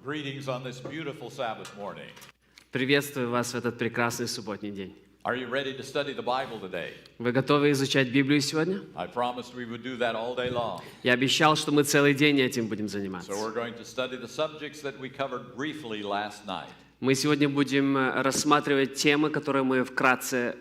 Greetings on this beautiful Sabbath morning. Приветствую вас в этот прекрасный субботний день. Are you ready to study the Bible today? Вы готовы изучать Библию сегодня? I promised we would do that all day long. Я обещал, что мы целый день этим будем заниматься. So we're going to study the subjects that we covered briefly last night. Мы сегодня будем рассматривать темы, которые мы вкратце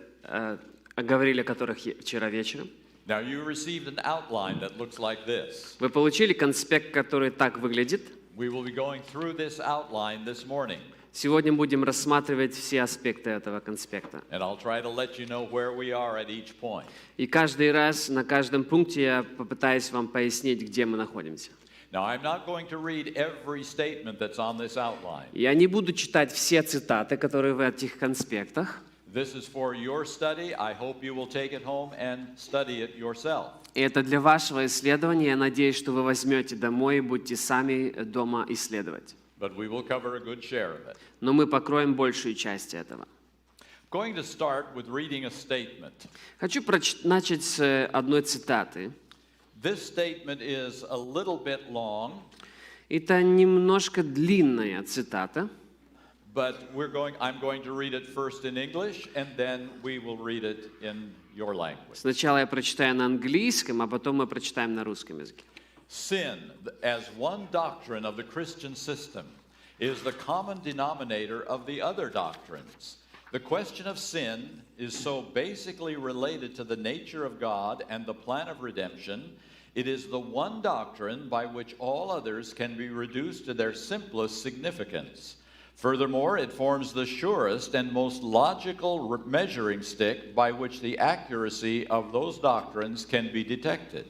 говорили, о которых вчера вечером. Now you received an outline that looks like this. Вы получили конспект, который так выглядит. We will be going through this outline this morning. Сегодня будем рассматривать все аспекты этого конспекта. And I'll try to let you know where we are at each point. И каждый раз на каждом пункте я попытаюсь вам пояснить, где мы находимся. Now I'm not going to read every statement that's on this outline. Я не буду читать все цитаты, которые в этих конспектах. This is for your study. I hope you will take it home and study it yourself. И это для вашего исследования. Я надеюсь, что вы возьмете домой и будете сами дома исследовать. But we will cover a good share of it. Но мы покроем большую часть этого. Going to start with reading a statement. Хочу начать с одной цитаты. This statement is a little bit long. Это немножко длинная цитата. But I'm going to read it first in English, and then we will read it in your language. Сначала я прочитаю на английском, а потом мы прочитаем на русском языке. Sin, as one doctrine of the Christian system, is the common denominator of the other doctrines. The question of sin is so basically related to the nature of God and the plan of redemption, it is the one doctrine by which all others can be reduced to their simplest significance. Furthermore, it forms the surest and most logical measuring stick by which the accuracy of those doctrines can be detected.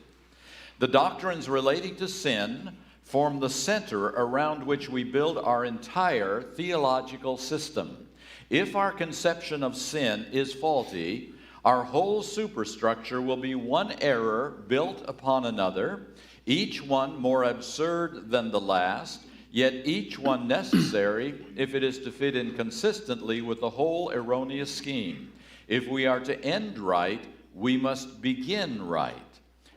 The doctrines relating to sin form the center around which we build our entire theological system. If our conception of sin is faulty, our whole superstructure will be one error built upon another, each one more absurd than the last, yet each one necessary if it is to fit in consistently with the whole erroneous scheme. If we are to end right, we must begin right.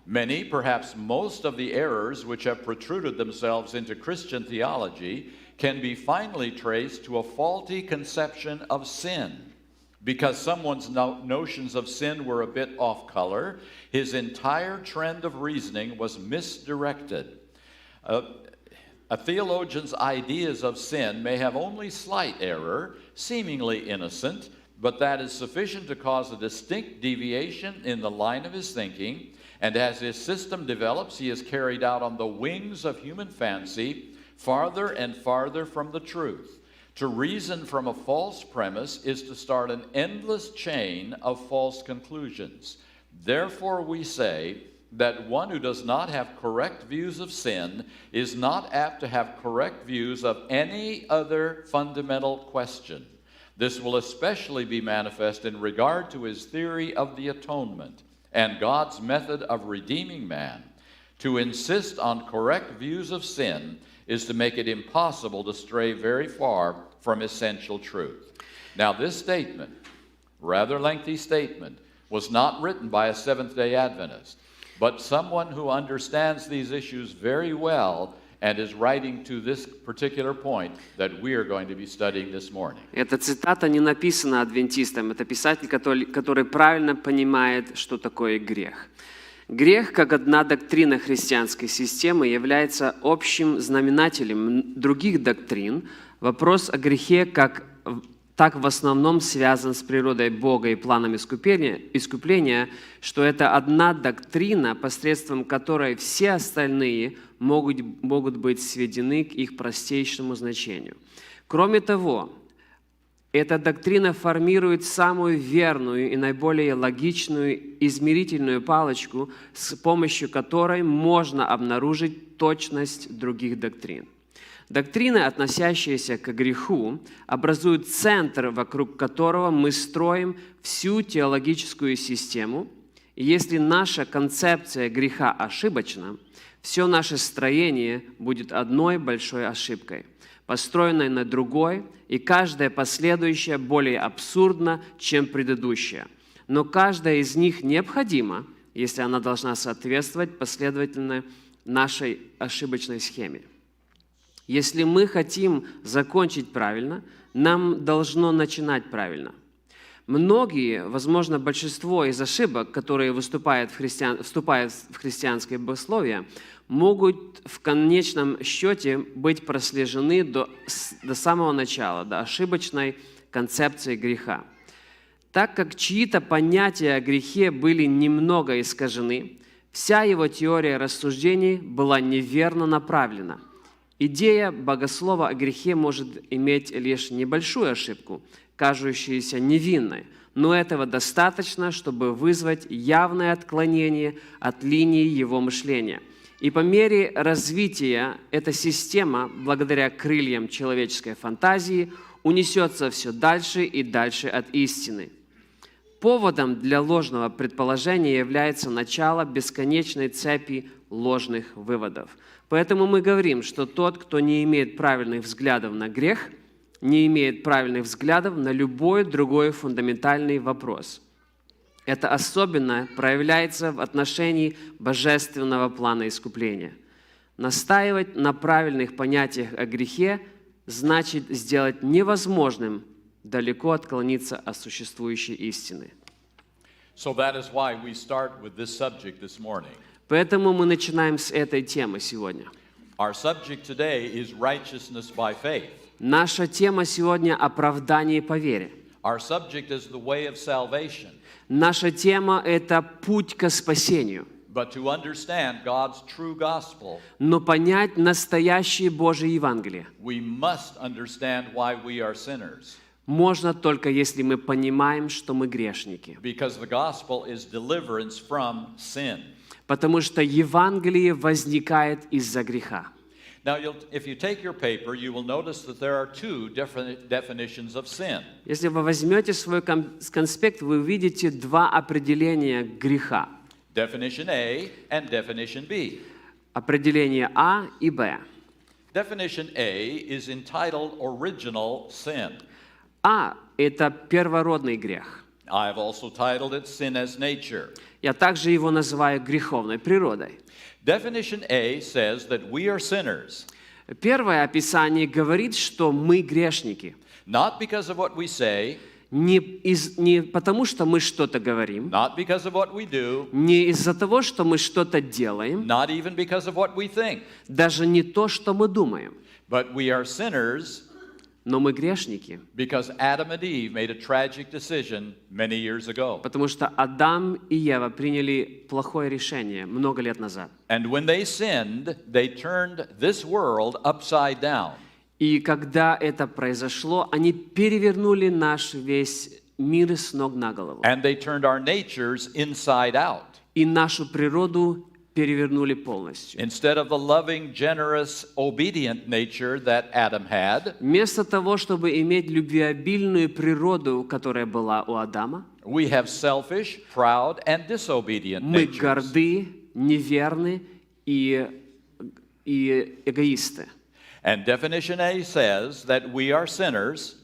Many, perhaps most of the errors which have protruded themselves into Christian theology can be finally traced to a faulty conception of sin. Because someone's notions of sin were a bit off color, his entire trend of reasoning was misdirected. A theologian's ideas of sin may have only slight error, seemingly innocent, but that is sufficient to cause a distinct deviation in the line of his thinking, and as his system develops, he is carried out on the wings of human fancy, farther and farther from the truth. To reason from a false premise is to start an endless chain of false conclusions. Therefore, we say that one who does not have correct views of sin is not apt to have correct views of any other fundamental question. This will especially be manifest in regard to his theory of the atonement and God's method of redeeming man. To insist on correct views of sin is to make it impossible to stray very far from essential truth. Now, this statement, rather lengthy statement, was not written by a Seventh-day Adventist, but someone who understands these issues very well and is writing to this particular point that we are going to be studying this morning. Эта цитата не написана адвентистом, это писатель, который правильно понимает, что такое грех. Грех, как одна доктрина христианской системы, является общим знаменателем других доктрин. Вопрос о грехе так в основном связан с природой Бога и планом искупления, что это одна доктрина, посредством которой все остальные могут быть сведены к их простейшему значению. Кроме того, эта доктрина формирует самую верную и наиболее логичную измерительную палочку, с помощью которой можно обнаружить точность других доктрин. Доктрины, относящиеся к греху, образуют центр, вокруг которого мы строим всю теологическую систему. И если наша концепция греха ошибочна, все наше строение будет одной большой ошибкой, построенной на другой, и каждая последующая более абсурдна, чем предыдущая. Но каждая из них необходима, если она должна соответствовать последовательно нашей ошибочной схеме. Если мы хотим закончить правильно, нам должно начинать правильно. Многие, возможно, большинство из ошибок, которые вступают в христианское богословие, могут в конечном счете быть прослежены до самого начала, до ошибочной концепции греха. Так как чьи-то понятия о грехе были немного искажены, вся его теория рассуждений была неверно направлена. Идея богослова о грехе может иметь лишь небольшую ошибку, кажущуюся невинной, но этого достаточно, чтобы вызвать явное отклонение от линии его мышления. И по мере развития эта система, благодаря крыльям человеческой фантазии, унесется все дальше и дальше от истины. Поводом для ложного предположения является начало бесконечной цепи ложных выводов. Поэтому мы говорим, что тот, кто не имеет правильных взглядов на грех, не имеет правильных взглядов на любой другой фундаментальный вопрос. Это особенно проявляется в отношении божественного плана искупления. Настаивать на правильных понятиях о грехе значит сделать невозможным далеко отклониться от существующей истины. So that is why we start with this subject this morning. Поэтому мы начинаем с этой темы сегодня. Our subject today is righteousness by faith. Наша тема сегодня – оправдание по вере. Our subject is the way of salvation. Наша тема – это путь к спасению. But to understand God's true gospel, Но понять настоящее Божие Евангелие we must understand why we are sinners. можно только если мы понимаем, что мы грешники. Because the gospel is deliverance from sin. Потому что Евангелие возникает из-за греха. Now, if you take your paper, you will notice that there are two different definitions of sin. Если вы возьмете свой конспект, вы увидите два определения греха. Definition A and definition B. Определение А и Б. Definition A is entitled original sin. А – это первородный грех. I have also titled it sin as nature. Я также его называю греховной природой. Definition A says that we are sinners, Первое описание говорит, что мы грешники. not because of what we say, Не потому, что мы что-то говорим, not because of what we do, не из-за того, что мы что-то делаем, not even because of what we think, даже не то, что мы думаем, but we are sinners но мы грешники, because Adam and Eve made a tragic decision many years ago. потому что Адам и Ева приняли плохое решение много лет назад. And when they sinned, they turned this world upside down. И когда это произошло, они перевернули наш весь мир с ног на голову. And they turned our natures inside out. И нашу природу перевернули полностью. Instead of the loving, generous, obedient nature that Adam had, Вместо того, чтобы иметь любвеобильную природу, которая была у Адама, we have selfish, proud, and disobedient мы natures. горды, неверны и эгоисты. And definition A says that we are sinners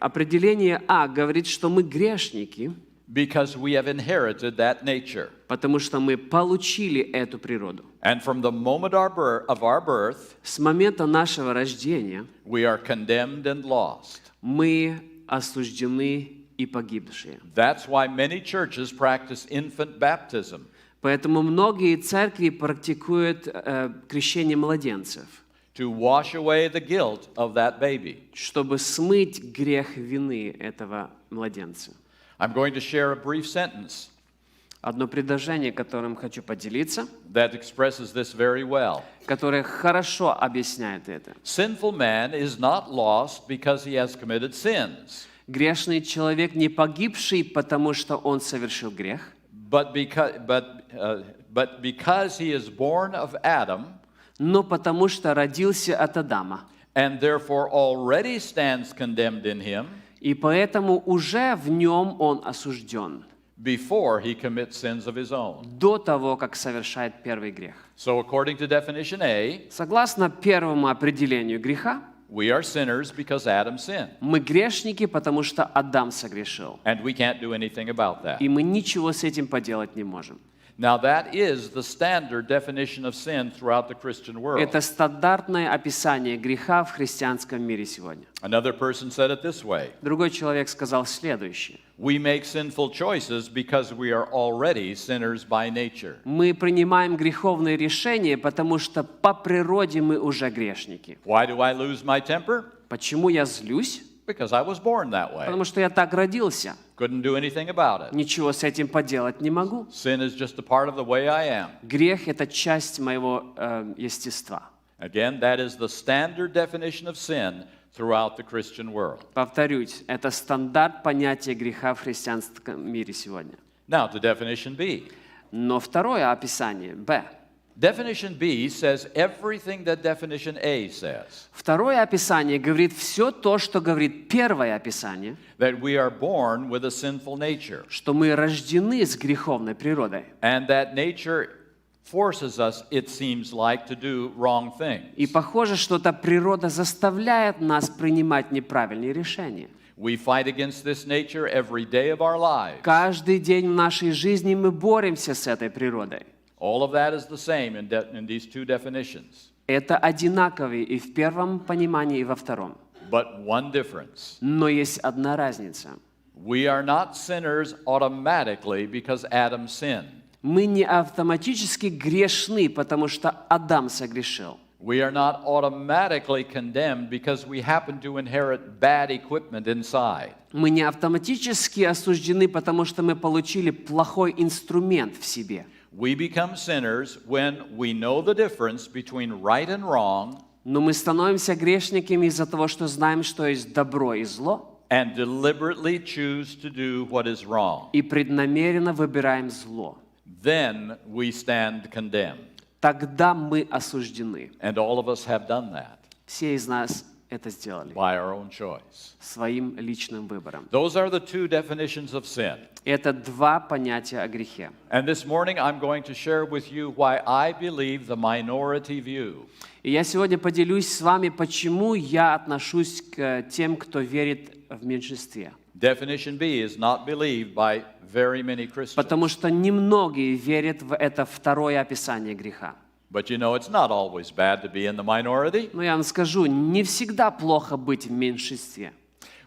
Определение А говорит, что мы грешники, because we have inherited that nature. потому что мы получили эту природу. And from the moment of our birth, С момента нашего рождения we are condemned and lost. мы осуждены и погибшие. That's why many churches practice infant baptism. Поэтому многие церкви практикуют крещение младенцев, To wash away the guilt of that baby. чтобы смыть грех вины этого младенца. I'm going to share a brief sentence Одно предложение, которым хочу поделиться, that expresses this very well. которое хорошо объясняет это. Sinful man is not lost because he has committed sins, Грешный человек не погибший, потому что он совершил грех, but because he is born of Adam но потому что родился от Адама. and therefore already stands condemned in him И поэтому уже в нем он осужден before he commits sins of his own. до того, как совершает первый грех. So according to definition A, Согласно первому определению греха, we are sinners because Adam sinned, мы грешники, потому что Адам согрешил. and we can't do anything about that. И мы ничего с этим поделать не можем. Now, that is the standard definition of sin throughout the Christian world. Это стандартное описание греха в христианском мире сегодня. Another person said it this way: Другой человек сказал следующее. we make sinful choices because we are already sinners by nature. Мы принимаем греховные решения, потому что по природе мы уже грешники. Why do I lose my temper? Почему я злюсь? Because I was born that way. Потому что я так родился. Couldn't do anything about it. Ничего с этим поделать не могу. Sin is just a part of the way I am. Грех – это часть моего естества. Again, that is the standard definition of sin throughout the Christian world. Повторюсь, это стандарт понятия греха в христианском мире сегодня. Now to definition B. Но второе описание, Б. Definition B says everything that definition A says. Второе описание говорит все то, что говорит первое описание, That we are born with a sinful nature. что мы рождены с греховной природой. And that nature forces us, it seems like, to do wrong И things. похоже, что эта природа заставляет нас принимать неправильные решения. We fight against this nature every day of our lives. Каждый день в нашей жизни мы боремся с этой природой. All of that is the same in these two definitions. Это одинаковые и в первом понимании, и во втором. But one difference. Но есть одна разница. We are not sinners automatically because Adam sinned. Мы не автоматически грешны, потому что Адам согрешил. We are not automatically condemned because we happen to inherit bad equipment inside. Мы не автоматически осуждены, потому что мы получили плохой инструмент в себе. We become sinners when we know the difference between right and wrong Но мы становимся грешниками из-за того, что знаем, что есть добро и зло, and deliberately choose to do what is wrong. и преднамеренно выбираем зло. Then we stand condemned. Тогда мы осуждены. And all of us have done that Все из нас это сделали by our own choice. своим личным выбором. Those are the two definitions of sin. Это два понятия о грехе. And this morning I'm going to share with you why I believe the minority view. И я сегодня поделюсь с вами, почему я отношусь к тем, кто верит в меньшинстве. Definition B is not believed by very many Christians. Потому что немногие верят в это второе описание греха. But you know, it's not always bad to be in the minority. Но я вам скажу, не всегда плохо быть в меньшинстве.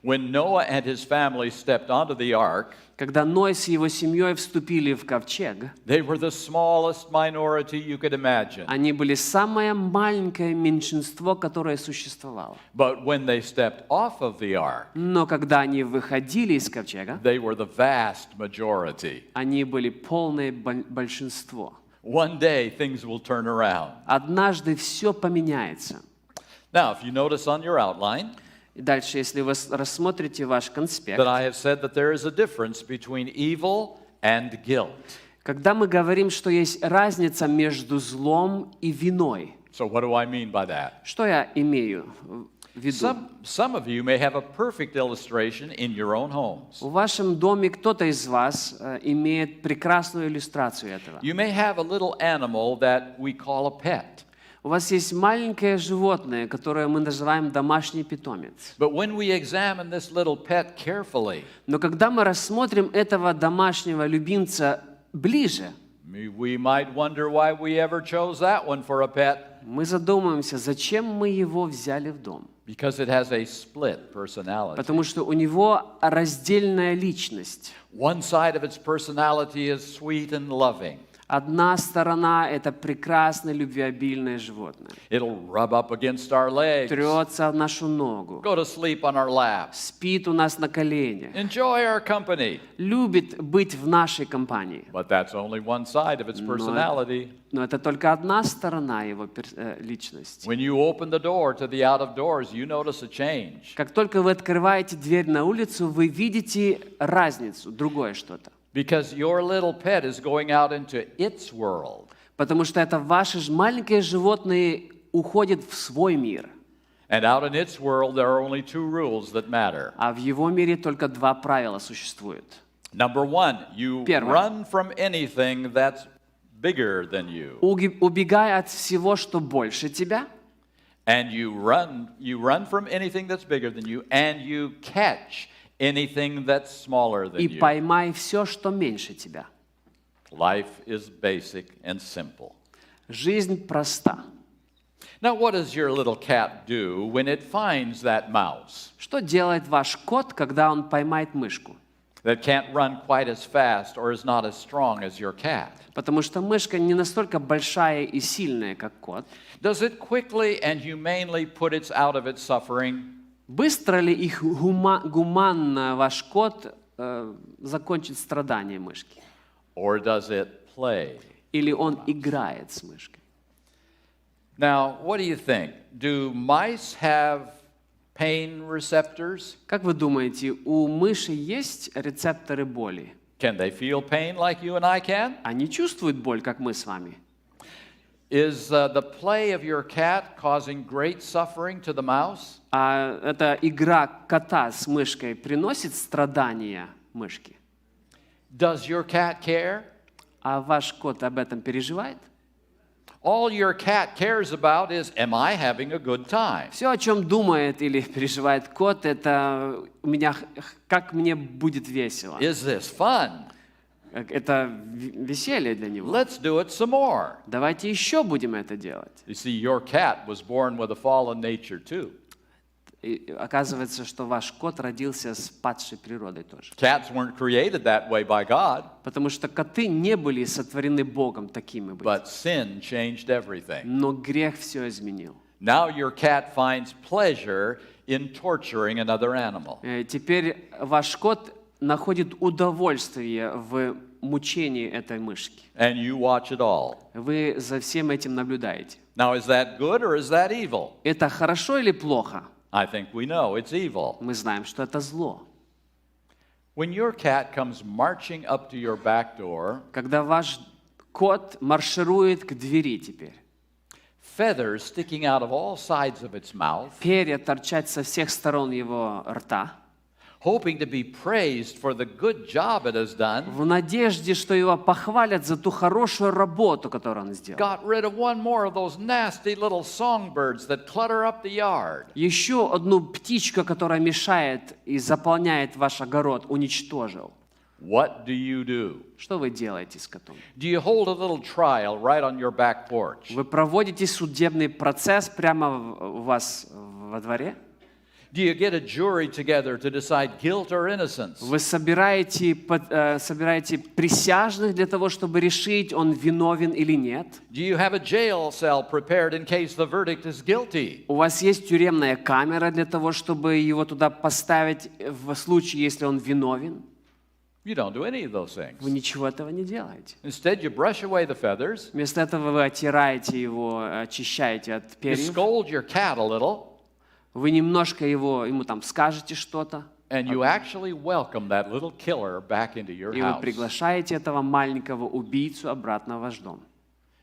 When Noah and his family stepped onto the ark, Когда Ной с его семьей вступили в ковчег, they were the smallest minority you could imagine. они были самое маленькое меньшинство, которое существовало. But when they stepped off of the ark, Но когда они выходили из ковчега, they were the vast majority. они были полное большинство. One day things will turn around. Однажды все поменяется. Now, if you notice on your outline И дальше, если вы рассмотрите ваш конспект, that I have said that there is a difference between evil and guilt. когда мы говорим, что есть разница между злом и виной, So what do I mean by that? что я имею в виду? Some of you may have a perfect illustration in your own homes. В вашем доме кто-то из вас имеет прекрасную иллюстрацию этого. You may have a little animal that we call a pet. У вас есть маленькое животное, которое мы называем домашний питомец. But when we examine this little pet carefully, Но когда мы рассмотрим этого домашнего любимца ближе, we might wonder why we ever chose that one for a pet. мы задумаемся, зачем мы его взяли в дом. Because it has a split personality. Потому что у него раздельная личность. One side of its personality is sweet and loving. Одна сторона – это прекрасное, любвеобильное животное. It'll rub up against our legs, Трется в нашу ногу, go to sleep on our laps, спит у нас на коленях, enjoy our company. любит быть в нашей компании. But that's only one side of its personality. Но это только одна сторона его личности. When you open the door to the out of doors, you notice a change. Как только вы открываете дверь на улицу, вы видите разницу, другое что-то. Because your little pet is going out into its world. Потому что это ваше маленькое животное уходит в свой мир. And out in its world, there are only two rules that matter. А в его мире только два правила существуют. Number one, you Первое. run from anything that's bigger than you. Убегай от всего, что больше тебя, And you run from anything that's bigger than you, and you catch anything that's smaller than и you. поймай все, что меньше тебя. Life is basic and simple. Жизнь проста. Now, what does your little cat do when it finds that mouse Что делает ваш кот, когда он поймает мышку? that can't run quite as fast or is not as strong as your cat? Потому что мышка не настолько большая и сильная, как кот. Does it quickly and humanely put it out of its suffering? Быстро ли и гуманно ваш кот закончит страдания мышки? Or does it play? Или он играет с мышкой? Now, what do you think? Do mice have pain receptors? Как вы думаете, у мыши есть рецепторы боли? Can they feel pain like you and I can? Они чувствуют боль, как мы с вами. Is the play of your cat causing great suffering to the mouse? А эта игра кота с мышкой приносит страдания мышке? Does your cat care? А ваш кот об этом переживает? All your cat cares about is, am I having a good time? Все, о чем думает или переживает кот, это у меня, как мне будет весело. Is this fun? Это веселье для него. Let's do it some more. Давайте еще будем это делать. You see, your cat was born with a fallen nature too. И оказывается, что ваш кот родился с падшей природой тоже. Cats weren't created that way by God, Потому что коты не были сотворены Богом такими быть. but sin changed everything. Но грех все изменил. Now your cat finds pleasure in torturing another animal. Теперь ваш кот находит удовольствие в мучении этой мышки. And you watch it all. Вы за всем этим наблюдаете. Now, is that good or is that evil? Это хорошо или плохо? I think we know it's evil. Мы знаем, что это зло. When your cat comes marching up to your back door, Когда ваш кот марширует к двери теперь, feathers sticking out of all sides of its mouth, перья торчать со всех сторон его рта, hoping to be praised for the good job it has done, в надежде, что его похвалят за ту хорошую работу, которую он сделал. got rid of one more of those nasty little songbirds that clutter up the yard. Еще одну птичку, которая мешает и заполняет ваш огород, уничтожил. What do you do? Что вы делаете с котом? Do you hold a little trial right on your back porch? Вы проводите судебный процесс прямо у вас во дворе? Do you get a jury together to decide guilt or innocence? Вы собираете присяжных для того, чтобы решить, он виновен или нет? Do you have a jail cell prepared in case the verdict is guilty? У вас есть тюремная камера для того, чтобы его туда поставить в случае, если он виновен? You don't do any of those Вы things. ничего этого не делаете. Instead, you brush away the feathers, Вместо этого вы оттираете его, очищаете от you перьев. scold your cat a little, Вы немножко ему там скажете что-то, and you actually welcome that little killer back into your и вы house. приглашаете этого маленького убийцу обратно в ваш дом.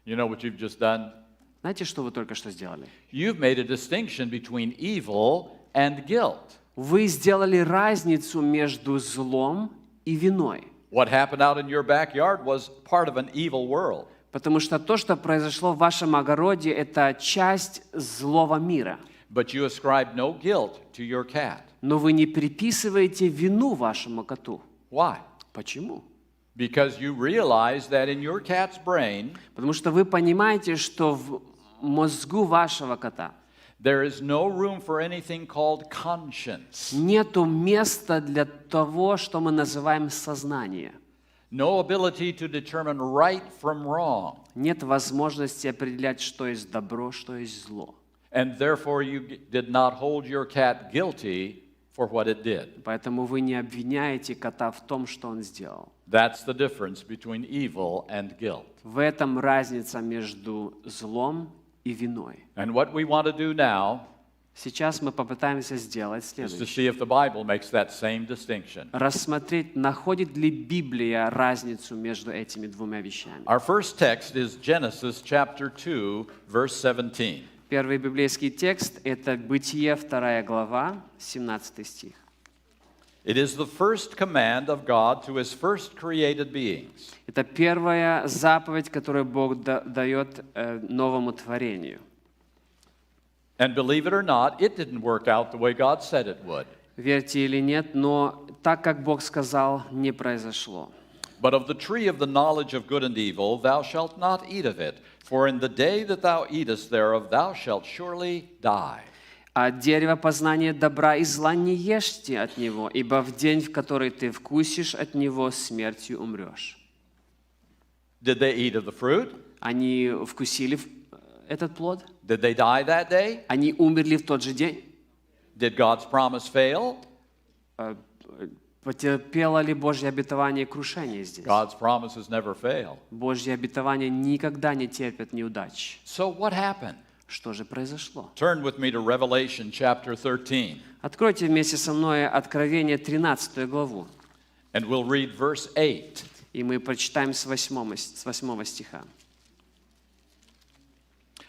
You know what you've just done? Знаете, что вы только что сделали? You've made a distinction between evil and guilt. Вы сделали разницу между злом и виной. What happened out in your backyard was part of an evil world. Потому что то, что произошло в вашем огороде, это часть злого мира. But you ascribed no guilt to your cat. Но вы не приписываете вину вашему коту. Why? Почему? Because you realize that in your cat's brain, Потому что вы понимаете, что в мозгу вашего кота there is no room for anything called conscience. нету места для того, что мы называем сознание. No ability to determine right from wrong. Нет возможности определять, что есть добро, что есть зло. And therefore you did not hold your cat guilty for what it did. Поэтому вы не обвиняете кота в том, что он сделал. That's the difference between evil and guilt. В этом разница между злом и виной. And what we want to do now Сейчас мы попытаемся сделать is to следующее. see if the Bible makes that same distinction. Рассмотреть, находит ли Библия разницу между этими двумя вещами. Our first text is Genesis chapter 2, verse 17. Первый библейский текст – это Бытие, 2 глава, 17 стих. It is the first command of God to his first created beings. Это первая заповедь, которую Бог дает новому творению. And believe it or not, it didn't work out the way God said it would. Верьте или нет, но так, как Бог сказал, не произошло. But of the tree of the knowledge of good and evil thou shalt not eat of it, for in the day that thou eatest thereof thou shalt surely die. А от дерева познания добра и зла не ешьте от него, ибо в день, в который ты вкусишь от него, смертью умрешь». Did they eat of the fruit? Они вкусили этот плод? Did they die that day? Они умерли в тот же день? Did God's promise fail? Потерпело ли Божье обетование крушение здесь? God's promises never fail. Божье обетование никогда не терпят неудач. So what happened? Что же произошло? Turn with me to Revelation chapter 13, Откройте вместе со мной Откровение 13 главу, and we'll read verse 8. и мы прочитаем с 8 стиха.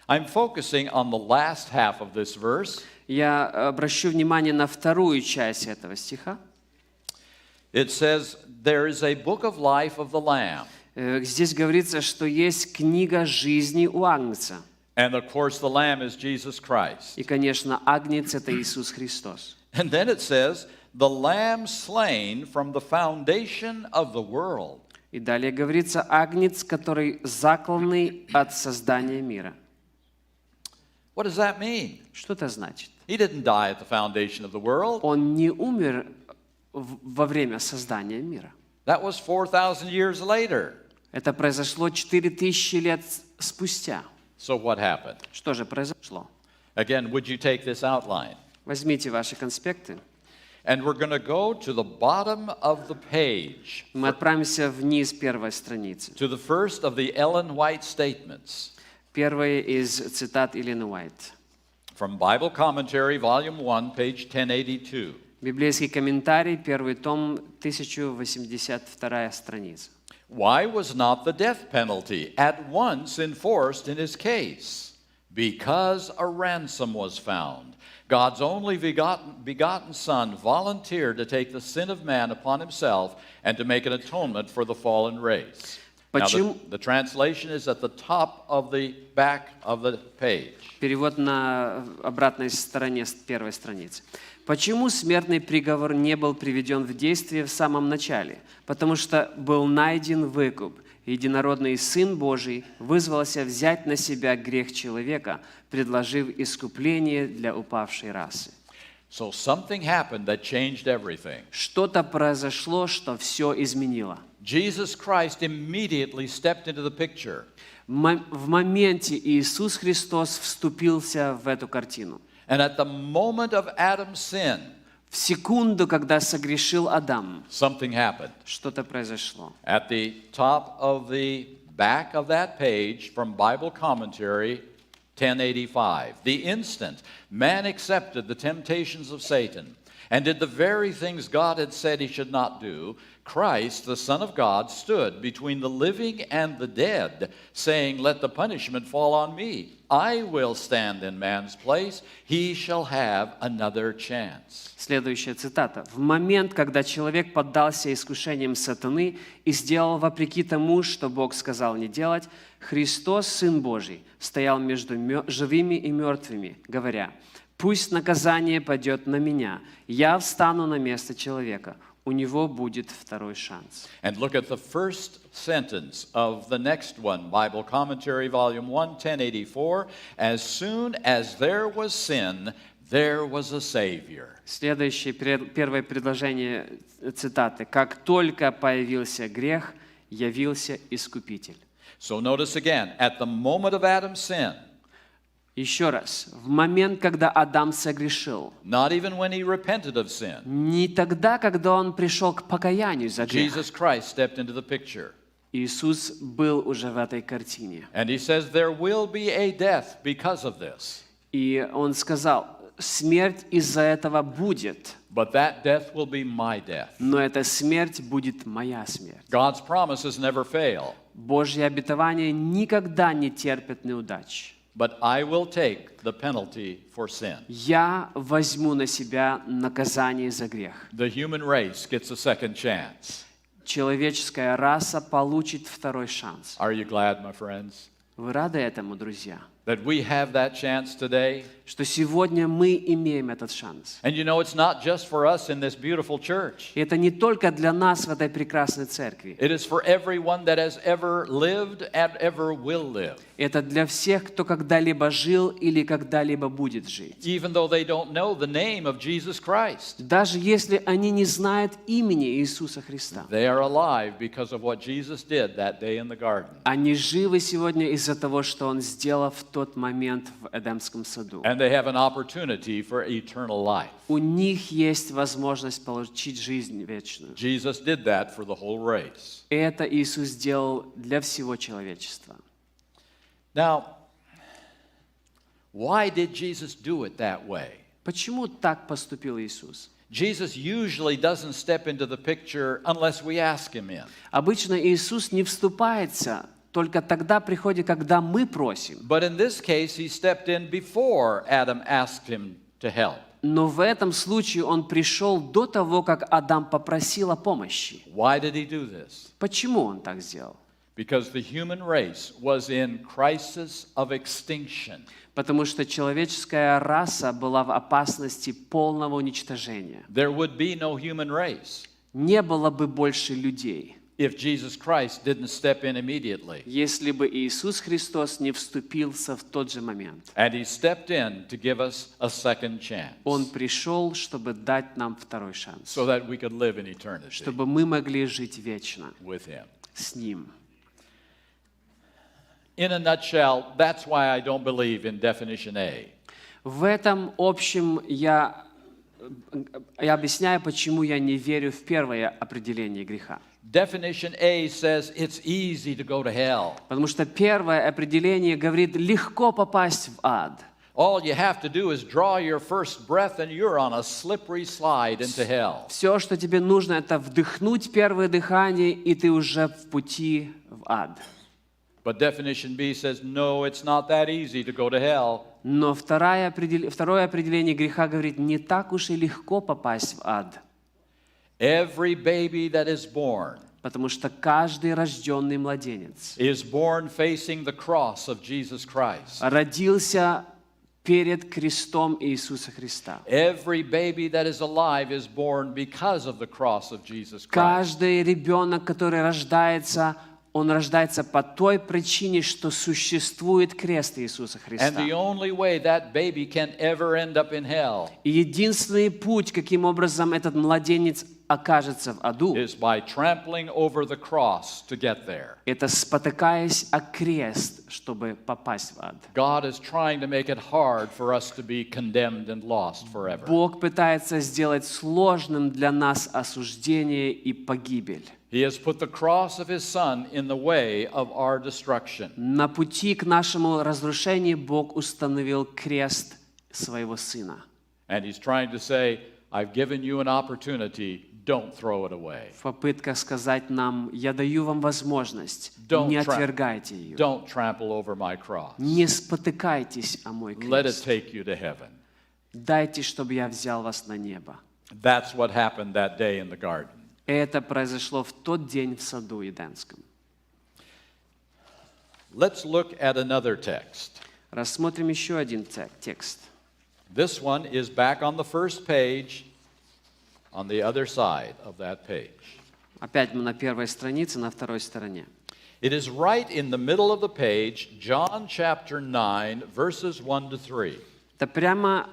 I'm focusing on the last half of this verse. Я обращу внимание на вторую часть этого стиха. It says, there is a book of life of the Lamb. Здесь говорится, что есть книга жизни у Агнца. And of course, the Lamb is Jesus Christ. И, конечно, Агнец – это Иисус Христос. And then it says, the Lamb slain from the foundation of the world. И далее говорится, Агнец, который закланный от создания мира. What does that mean? Что это значит? He didn't die at the foundation of the world. Он не умер во время создания мира. That was 4,000 years later. Это произошло 4000 лет спустя. So what happened? Что же произошло? Again, would you take this outline? Возьмите ваши конспекты. And we're going to go to the bottom of the page, Мы отправимся вниз первой страницы. to the first of the Ellen White statements Первая из цитат Елены Уайт. from Bible Commentary, Volume 1, page 1082. Библейский комментарий, первый том, 1082 страница. Why was not the death penalty at once enforced in his case? Because a ransom was found. God's only begotten Son volunteered to take the sin of man upon himself and to make an atonement for the fallen race. Now, the translation is at the top of the back of the page. Перевод на обратной стороне первой страницы. Почему смертный приговор не был приведен в действие в самом начале? Потому что был найден выкуп. Единородный Сын Божий вызвался взять на себя грех человека, предложив искупление для упавшей расы. So something happened that changed everything. Что-то произошло, что все изменило. Jesus Christ immediately stepped into the picture. В моменте Иисус Христос вступился в эту картину. And at the moment of Adam's sin, В секунду, когда согрешил Адам, something happened. что-то произошло. At the top of the back of that page from Bible Commentary 1085, the instant man accepted the temptations of Satan and did the very things God had said he should not do, Christ, the Son of God, stood between the living and the dead, saying, "Let the punishment fall on me. I will stand in man's place. He shall have another chance." Следующая цитата. «В момент, когда человек поддался искушениям сатаны и сделал вопреки тому, что Бог сказал не делать, Христос, Сын Божий, стоял между живыми и мертвыми, говоря, «Пусть наказание падет на меня, я встану на место человека». У него будет второй шанс. And look at the first sentence of the next one, Bible Commentary, Volume 1, 1084. As soon as there was sin, there was a Savior. Следующее, первое предложение цитаты. «Как только появился грех, явился Искупитель». So notice again, at the moment of Adam's sin, Еще раз. В момент, когда Адам согрешил, not even when he repented of sin, не тогда, когда он пришел к покаянию за грех. Jesus Christ stepped into the picture. Иисус был уже в этой картине. And he says there will be a death because of this. И он сказал, смерть из-за этого будет, But that death will be my death. но эта смерть будет моя смерть. God's promises never fail. Божьи обетования никогда не терпят неудач. But I will take the penalty for sin. Я возьму на себя наказание за грех. The human race gets a second chance. Человеческая раса получит второй шанс. Are you glad, my friends, Вы рады этому, друзья? that we have that chance today? что сегодня мы имеем этот шанс. And you know, it's not just for us in this beautiful church. И это не только для нас в этой прекрасной церкви. It is for everyone that has ever lived and ever will live. Это для всех, кто когда-либо жил или когда-либо будет жить. Even though they don't know the name of Jesus Christ. Даже если они не знают имени Иисуса Христа. They are alive because of what Jesus did that day in the garden. Они живы сегодня из-за того, что Он сделал в тот момент в Эдемском саду. And they have an opportunity for eternal life. У них есть возможность получить жизнь вечную. Jesus did that for the whole race. И это Иисус сделал для всего человечества. Now, why did Jesus do it that way? Почему так поступил Иисус? Jesus usually doesn't step into the picture unless we ask him in. Обычно Иисус не вступается только тогда приходит, когда мы просим. But in this case, he stepped in before Adam asked him to help. Но в этом случае Он пришел до того, как Адам попросил о помощи. Why did he do this? Почему Он так сделал? Because the human race was in crisis of extinction. Потому что человеческая раса была в опасности полного уничтожения. There would be no human race Не было бы больше людей, if Jesus Christ didn't step in immediately. если бы Иисус Христос не вступился в тот же момент. And he stepped in to give us a second chance Он пришел, чтобы дать нам второй шанс, so that we could live in eternity чтобы мы могли жить вечно with him. с Ним. In a nutshell, that's why I don't believe in definition A. В этом общем я объясняю, почему я не верю в первое определение греха. Definition A says it's easy to go to hell. Потому что первое определение говорит, легко попасть в ад. All you have to do is draw your first breath and you're on a slippery slide into hell. Все, что тебе нужно, это вдохнуть первое дыхание, и ты уже в пути в ад. But definition B says, no, it's not that easy to go to hell. Но второе определение греха говорит, не так уж и легко попасть в ад. Every baby that is born Потому что каждый рожденный младенец is born facing the cross of Jesus Christ. родился перед крестом Иисуса Христа. Every baby that is alive is born because of the cross of Jesus Christ. Каждый ребенок, который рождается, он рождается по той причине, что существует крест Иисуса And Христа. the only way that baby can ever end up in hell И единственный путь, каким образом этот младенец окажется в аду, is by trampling over the cross to get there. это спотыкаясь о крест, чтобы попасть в ад. God is trying to make it hard for us to be condemned and lost forever. Бог пытается сделать сложным для нас осуждение и погибель. He has put the cross of his son in the way of our destruction. На пути к нашему разрушению Бог установил крест своего Сына. And he's trying to say, I've given you an opportunity, don't throw it away. В попытках сказать нам, я даю вам возможность, Don't не try- отвергайте ее. Don't trample over my cross. Не спотыкайтесь о мой Let it крест. take you to heaven. Дайте, чтобы я взял вас на небо. That's what happened that day in the garden. Это произошло в тот день в саду Эдемском. Let's look at another text. Рассмотрим еще один текст. This one is back on the first page, on the other side of that page. Опять мы на первой странице, на второй стороне. It is right in the middle of the page, John chapter 9, verses 1 to 3. Это прямо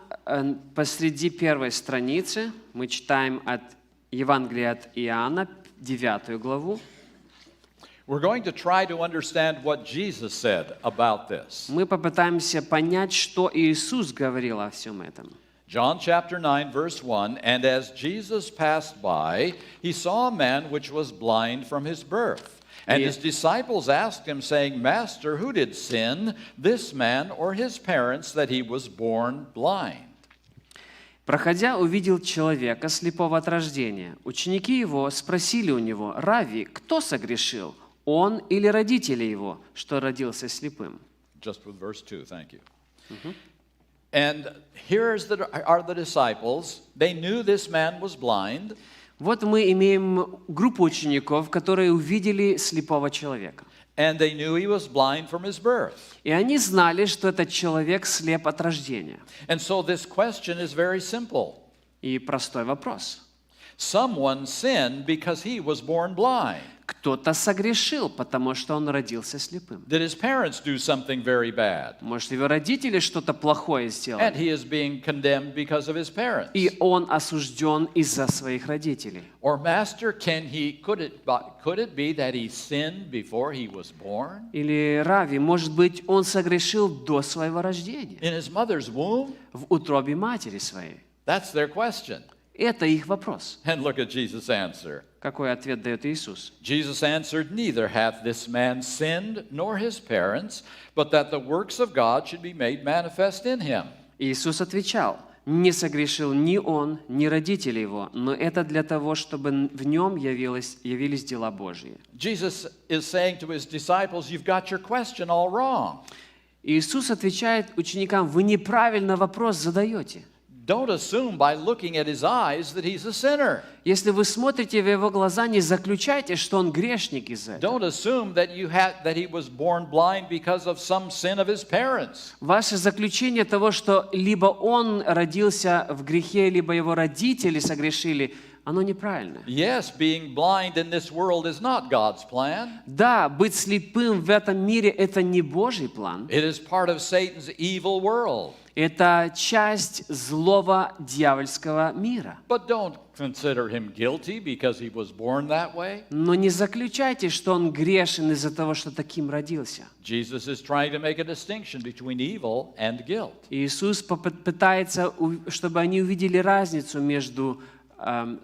посреди первой страницы мы читаем от Евангелия от Иоанна, 9 главу. We're going to try to understand what Jesus said about this. Мы попытаемся понять, что Иисус говорил о всем этом. John chapter 9, verse 1, and as Jesus passed by, he saw a man which was blind from his birth. And his disciples asked him, saying, Master, who did sin, this man or his parents, that he was born blind? Проходя, увидел человека, слепого от рождения. Ученики его спросили у него, «Рави, кто согрешил, он или родители его, что родился слепым?» Just with verse 2, thank you. And here are the disciples. They knew this man was blind. Вот мы имеем группу учеников, которые увидели слепого человека. and they knew he was blind from his birth. И они знали, что этот человек слеп от рождения. And so this question is very simple. И простой вопрос. Someone sinned because he was born blind. Кто-то согрешил, потому что он родился слепым. Did his parents do something very bad? Может, его родители что-то плохое And сделали. he is being condemned because of his parents. И он осужден из-за своих родителей. Or master, could it be that he sinned before he was born? Или Рави, может быть, он согрешил до своего рождения, In his mother's womb? в утробе матери своей. That's their question. Это их вопрос. And look at Jesus' answer. Какой ответ дает Иисус? Jesus answered, "Neither hath this man sinned nor his parents, but that the works of God should be made manifest in him." Иисус отвечал: «Не согрешил ни он, ни родители его, но это для того, чтобы в нем явились дела Божьи». Jesus is saying to his disciples, "You've got your question all wrong. Иисус отвечает ученикам: «Вы неправильно вопрос задаете. Don't assume by looking at his eyes that he's a sinner. Если вы смотрите в его глаза, не заключайте, что он грешник из-за этого. Don't assume that he was born blind because of some sin of his parents. Ваше заключение того, что либо он родился в грехе, либо его родители согрешили, оно неправильно. Yes, being blind in this world is not God's plan. Да, быть слепым в этом мире – это не Божий план. It is part of Satan's evil world. Это часть злого дьявольского мира. But don't consider him guilty because he was born that way. Но не заключайте, что он грешен из-за того, что таким родился. Jesus is trying to make a distinction between evil and guilt. Иисус пытается, чтобы они увидели разницу между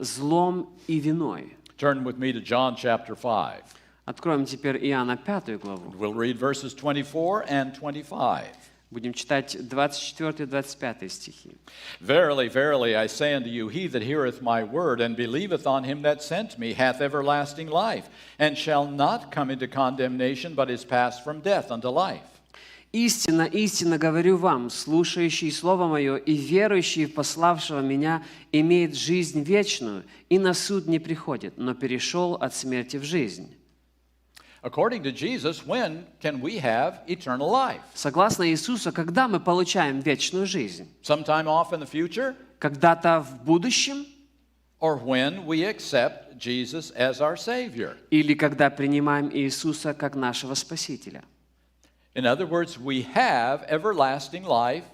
злом и виной. Turn with me to John chapter 5. Откроем теперь Иоанна 5 главу. We'll read verses 24 and 25. Будем читать 24-25 стихи. Verily, verily, I say unto you, he that heareth my word and believeth on him that sent me hath everlasting life, and shall not come into condemnation, but is passed from death unto life. «Истинно, истинно говорю вам, слушающий Слово Мое и верующий в пославшего Меня имеет жизнь вечную, и на суд не приходит, но перешел от смерти в жизнь». According to Jesus, when can we have eternal life? Согласно Иисусу, когда мы получаем вечную жизнь? Sometime off in the future? Когда-то в будущем? Or when we accept Jesus as our Savior? Или когда принимаем Иисуса как нашего Спасителя? In other words, we have everlasting life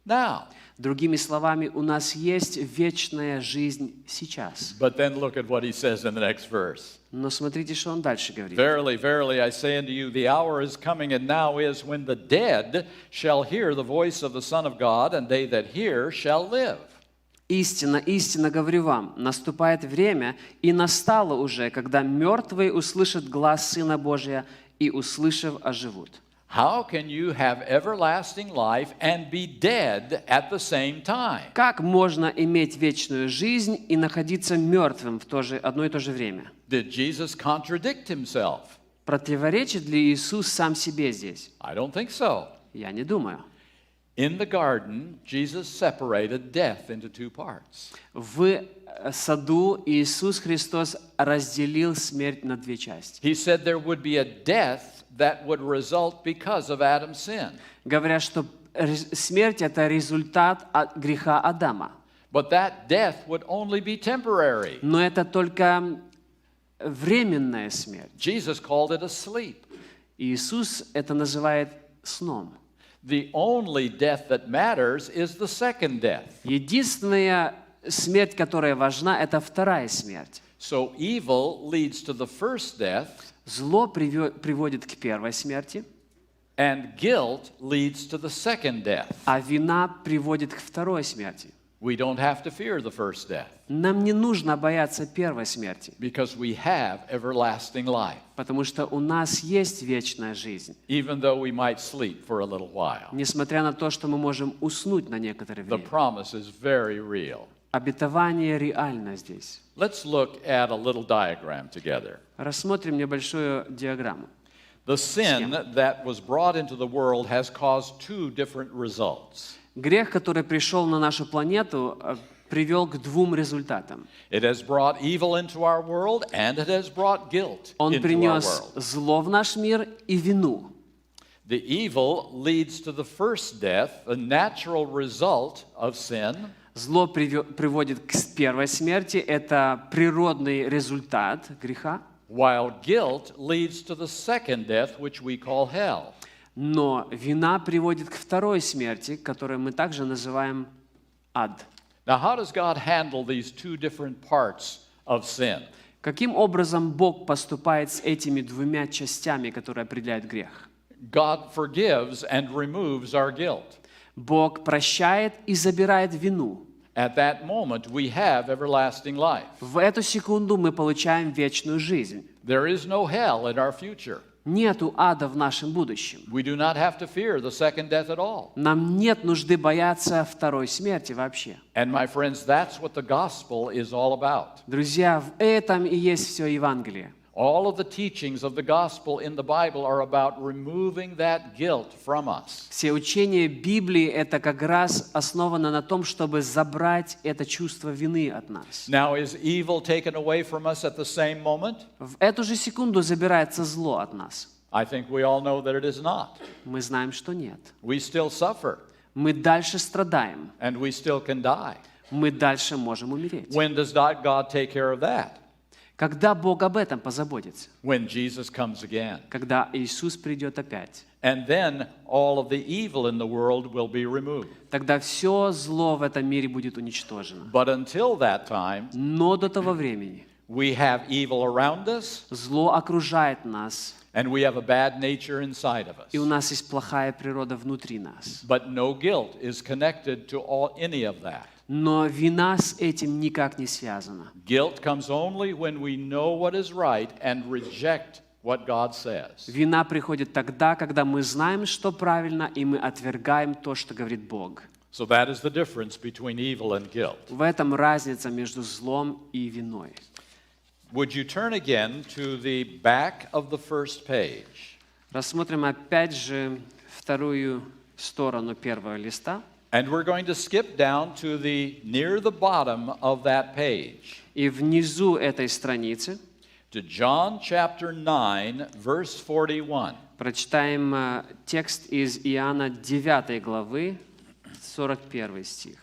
now. Другими словами, у нас есть вечная жизнь сейчас. But then look at what he says in the next verse. Но смотрите, что он дальше говорит. Verily, verily, I say unto you, the hour is coming, and now is, when the dead shall hear the voice of the Son of God, and they that hear shall live. Истинно, истинно говорю вам, наступает время, и настало уже, когда мертвые услышат глас Сына Божия, и, услышав, оживут. How can you have everlasting life and be dead at the same time? Как можно иметь вечную жизнь и находиться мертвым в одно и то же время? Did Jesus contradict himself? Противоречит ли Иисус сам себе здесь? I don't think so. Я не думаю. In the garden, Jesus separated death into two parts. В саду Иисус Христос разделил смерть на две части. He said there would be a death that would result because of Adam's sin. Говорят, что смерть – это результат от греха Адама. But that death would only be temporary. Но это только временная смерть. Jesus called it a sleep. Иисус это называет сном. The only death that matters is the second death. Единственная смерть, которая важна, это вторая смерть. So evil leads to the first death. Зло приводит к первой смерти, And guilt leads to the second death. а вина приводит к второй смерти. We don't have to fear the first death Нам не нужно бояться первой смерти, because we have everlasting life, потому что у нас есть вечная жизнь. even though we might sleep for a little while. Несмотря на то, что мы можем уснуть на некоторое The время. promise is very real. Обетование реально здесь. Let's look at a little diagram together. Рассмотрим небольшую диаграмму. The sin that was brought into the world has caused two different results. Грех, который пришел на нашу планету, привел к двум результатам. It has brought evil into our world, and it has brought guilt Он into our принес world. зло в наш мир и вину. The evil leads to the first death, a natural result of sin. Зло приводит к первой смерти, это природный результат греха. While guilt leads to the second death, which we call hell. Но вина приводит к второй смерти, которую мы также называем ад. Now, how does God handle these two different parts of sin? Каким образом Бог поступает с этими двумя частями, которые определяют грех? God forgives and removes our guilt. Бог прощает и забирает вину. At that moment, we have everlasting life. В эту секунду мы получаем вечную жизнь. There is no hell in our future. Нету ада в нашем будущем. We do not have to fear the second death at all. Нам нет нужды бояться второй смерти вообще. And my friends, that's what the gospel is all about. Друзья, в этом и есть все Евангелие. All of the teachings of the gospel in the Bible are about removing that guilt from us. Все учения Библии это как раз основано на том, чтобы забрать это чувство вины от нас. Now, is evil taken away from us at the same moment? В эту же секунду забирается зло от нас. I think we all know that it is not. Мы знаем, что нет. We still suffer, Мы дальше страдаем. and we still can die. Мы дальше можем умереть. When does God take care of that? Когда Бог об этом позаботится? When Jesus comes again. Когда Иисус придет опять. And then all of the evil in the world will be removed. Тогда все зло в этом мире будет уничтожено. But until that time, Но до того времени we have evil around us, зло окружает нас, and we have a bad nature inside of и у us. нас есть плохая природа внутри нас. But no guilt is connected to any of that. Но вина с этим никак не связана. Guilt comes only when we know what is right and reject what God says. Вина приходит тогда, когда мы знаем, что правильно, и мы отвергаем то, что говорит Бог. So that is the difference between evil and guilt. В этом разница между злом и виной. Would you turn again to the back of the first page? Рассмотрим опять же вторую сторону первого листа. And we're going to skip down to near the bottom of that page. И внизу этой страницы To John chapter 9, verse 41. прочитаем текст из Иоанна 9 главы, 41 стих.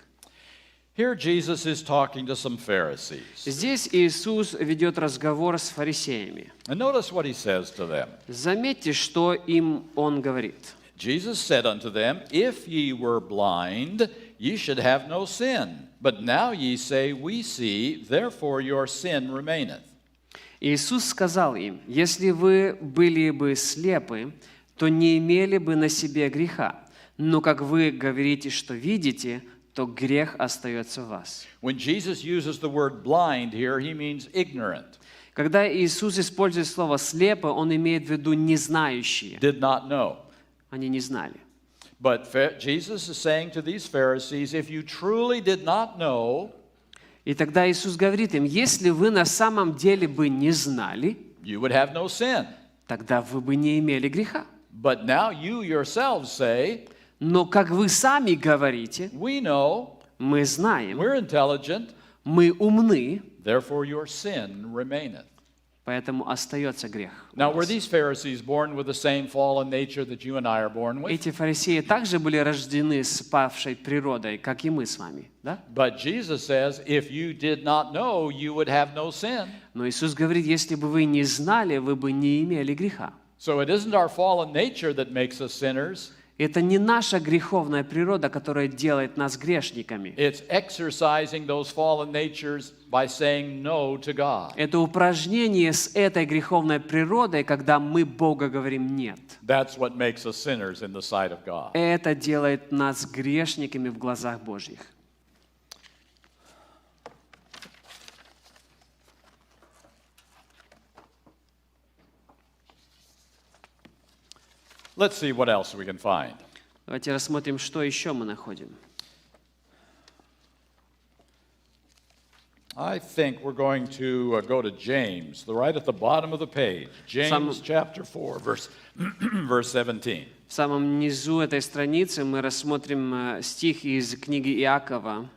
Here Jesus is talking to some Pharisees. Здесь Иисус ведет разговор с фарисеями. And notice what he says to them. Заметьте, что им Он говорит. Jesus said unto them, If ye were blind, ye should have no sin. But now ye say, We see, therefore your sin remaineth. Иисус сказал им: «Если вы были бы слепы, то не имели бы на себе греха. Но как вы говорите, что видите, то грех остается в вас». When Jesus uses the word blind here, he means ignorant, Когда Иисус использует слово «слепо», Он имеет в виду «незнающие». did not know. Они не знали. But Jesus is saying to these Pharisees, if you truly did not know, И тогда Иисус говорит им: «Если вы на самом деле бы не знали, you would have no sin. тогда вы бы не имели греха. But now you yourselves say, Но как вы сами говорите, we know, мы знаем, we're intelligent, мы умны, therefore your sin remaineth. поэтому остается грех». Now, were these Pharisees born with the same fallen nature that you and I are born with? Эти фарисеи также были рождены с павшей природой, как и мы с вами, да? But Jesus says, if you did not know, you would have no sin. Но Иисус говорит: если бы вы не знали, вы бы не имели греха. So it isn't our fallen nature that makes us sinners. Это не наша греховная природа, которая делает нас грешниками. It's exercising those fallen natures by saying no to God. Это упражнение с этой греховной природой, когда мы Бога говорим «нет». That's what makes us sinners in the sight of God. Это делает нас грешниками в глазах Божьих. Let's see what else we can find. Давайте рассмотрим, что еще мы находим. I think we're going to go to James, right at the bottom of the page. James chapter 4, verse 17. В самом низу этой страницы мы рассмотрим стих из книги Иакова,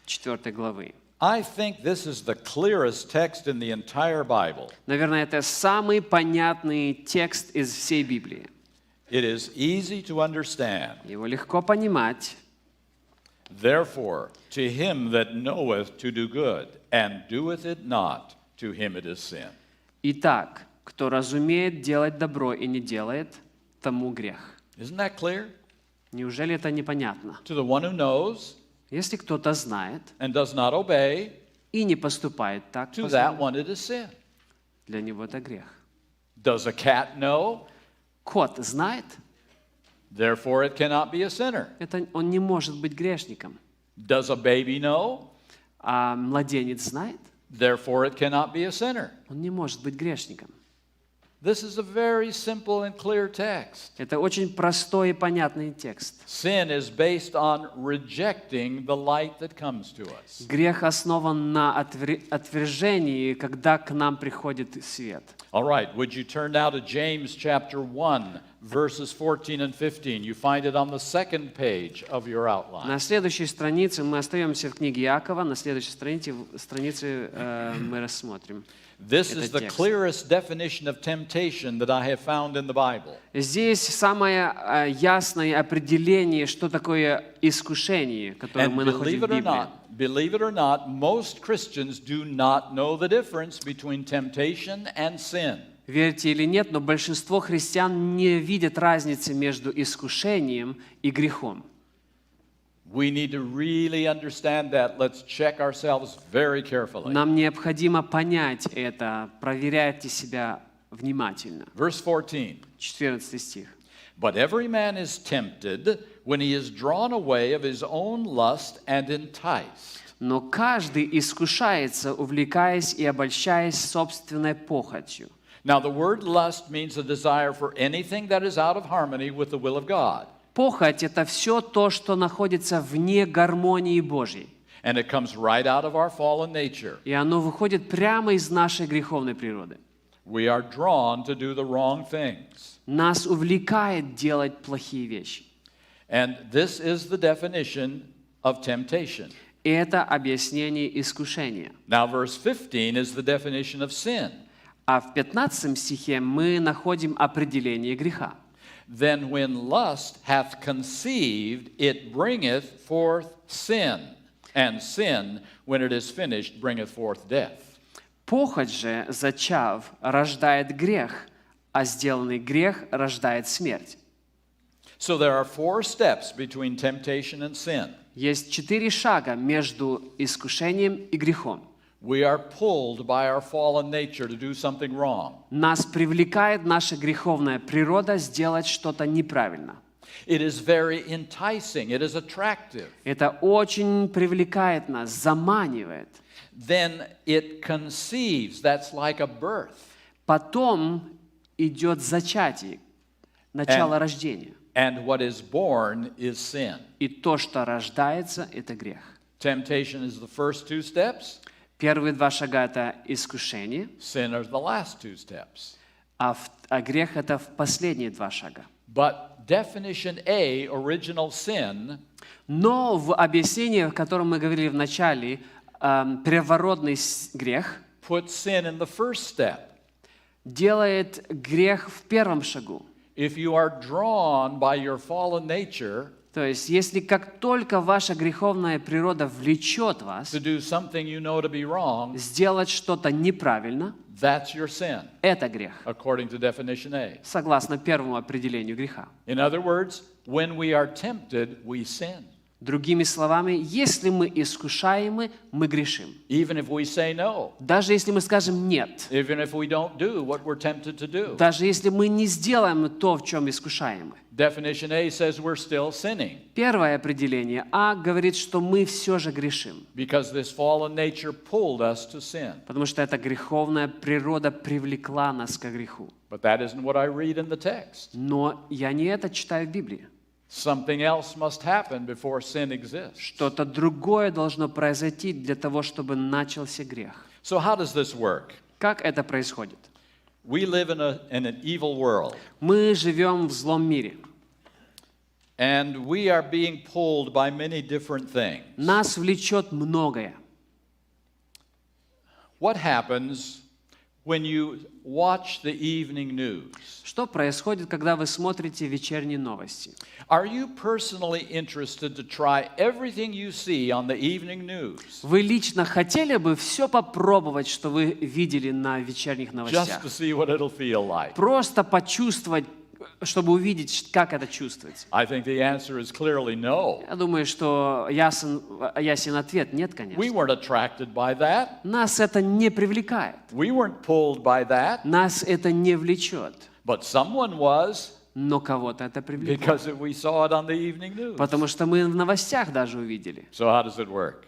4 главы. I think this is the clearest text in the entire Bible. Наверное, это самый понятный текст из всей Библии. It is easy to understand. Его легко понимать. Therefore, to him that knoweth to do good, and doeth it not, to him it is sin. Итак, кто разумеет делать добро и не делает, тому грех. Isn't that clear? Неужели это непонятно? To the one who knows Если кто-то знает and does not obey, и не поступает так, to that one it is sin. для него это грех. Does a cat know? Кот знает, Therefore it cannot be a sinner. он не может быть грешником. Does a baby know? А младенец знает, Therefore it cannot be a sinner. он не может быть грешником. This is a very simple and clear text. Это очень простой и понятный текст. Sin is based on rejecting the light that comes to us. Грех основан на отвержении, когда к нам приходит свет. All right, would you turn now to James chapter 1, verses 14 and 15? You find it on the second page of your outline. На следующей странице мы остаемся в книге Иакова, на следующей странице мы рассмотрим. This этот is the текст. clearest definition of temptation that I have found in the Bible. Здесь самое ясное определение, что такое искушение, которое And мы находим в Библии. believe it or not, most Christians do not know the difference between temptation and sin. Верьте или нет, но большинство христиан не видят разницы между искушением и грехом. We need to really understand that. Let's check ourselves very carefully. Нам необходимо понять это. Проверяйте себя внимательно. Verse 14. 14 стих. But every man is tempted when he is drawn away of his own lust and enticed. Но каждый искушается, увлекаясь и обольщаясь собственной похотью. Now, the word lust means a desire for anything that is out of harmony with the will of God. Похоть – это все то, что находится вне гармонии Божьей. And it comes right out of our fallen nature. И оно выходит прямо из нашей греховной природы. We are drawn to do the wrong things. Нас увлекает делать плохие вещи. And this is the definition of temptation. И это объяснение искушения. Now, verse 15 is the definition of sin. А в 15 стихе мы находим определение греха. Then when lust hath conceived, it bringeth forth sin. And sin, when it is finished, bringeth forth death. Похоть же, зачав, рождает грех, а сделанный грех рождает смерть. So there are 4 steps between temptation and sin. Есть 4 шага между искушением и грехом. We are pulled by our fallen nature to do something wrong. Нас привлекает наша греховная природа сделать что-то неправильно. It is very enticing. It is attractive. Это очень привлекает нас, заманивает. Then it conceives. That's like a birth. Потом идет зачатие, начало рождения. And what is born is sin. И то, что рождается, это грех. Temptation is the first 2 steps. Первые 2 шага – это искушение, Sin are the last 2 steps. а грех – это в последние 2 шага. But definition A, original sin, Но в объяснении, о котором мы говорили в начале, первородный грех puts sin in the first step. делает грех в первом шагу. If you are drawn by your fallen nature То есть, если как только ваша греховная природа влечет вас to do something you know to be wrong, сделать что-то неправильно, that's your sin, это грех, according to definition A. согласно первому определению греха. In other words, when we are tempted, we sin. Другими словами, если мы искушаемы, мы грешим. Even if we say no, Даже если мы скажем «нет», even if we don't do what we're tempted to do. даже если мы не сделаем то, в чем искушаемы. Definition A says we're still sinning Первое определение А говорит, что мы все же грешим, because this fallen nature pulled us to sin. потому что эта греховная природа привлекла нас к греху. But that isn't what I read in the text. Но я не это читаю в Библии. Something else must happen before sin exists. Что-то другое должно произойти для того, чтобы начался грех. So how does this work? Как это происходит? We live in an evil world. Мы живем в злом мире. And we are being pulled by many different things. Нас влечет многое. What happens when you watch the evening news? Что происходит, когда вы смотрите вечерние новости? Are you personally interested to try everything you see on the evening news? Вы лично хотели бы все попробовать, что вы видели на вечерних Just новостях? to see what it'll feel like? Просто почувствовать, чтобы увидеть, как это чувствуется. I think the answer is clearly no. Я думаю, что ясен ответ – нет, We конечно. weren't attracted by that. Нас это не привлекает, We weren't pulled by that. нас это не влечет, But someone was, но кого-то это привлекает. because we saw it on the evening news. Потому что мы в новостях даже увидели. So how does it work?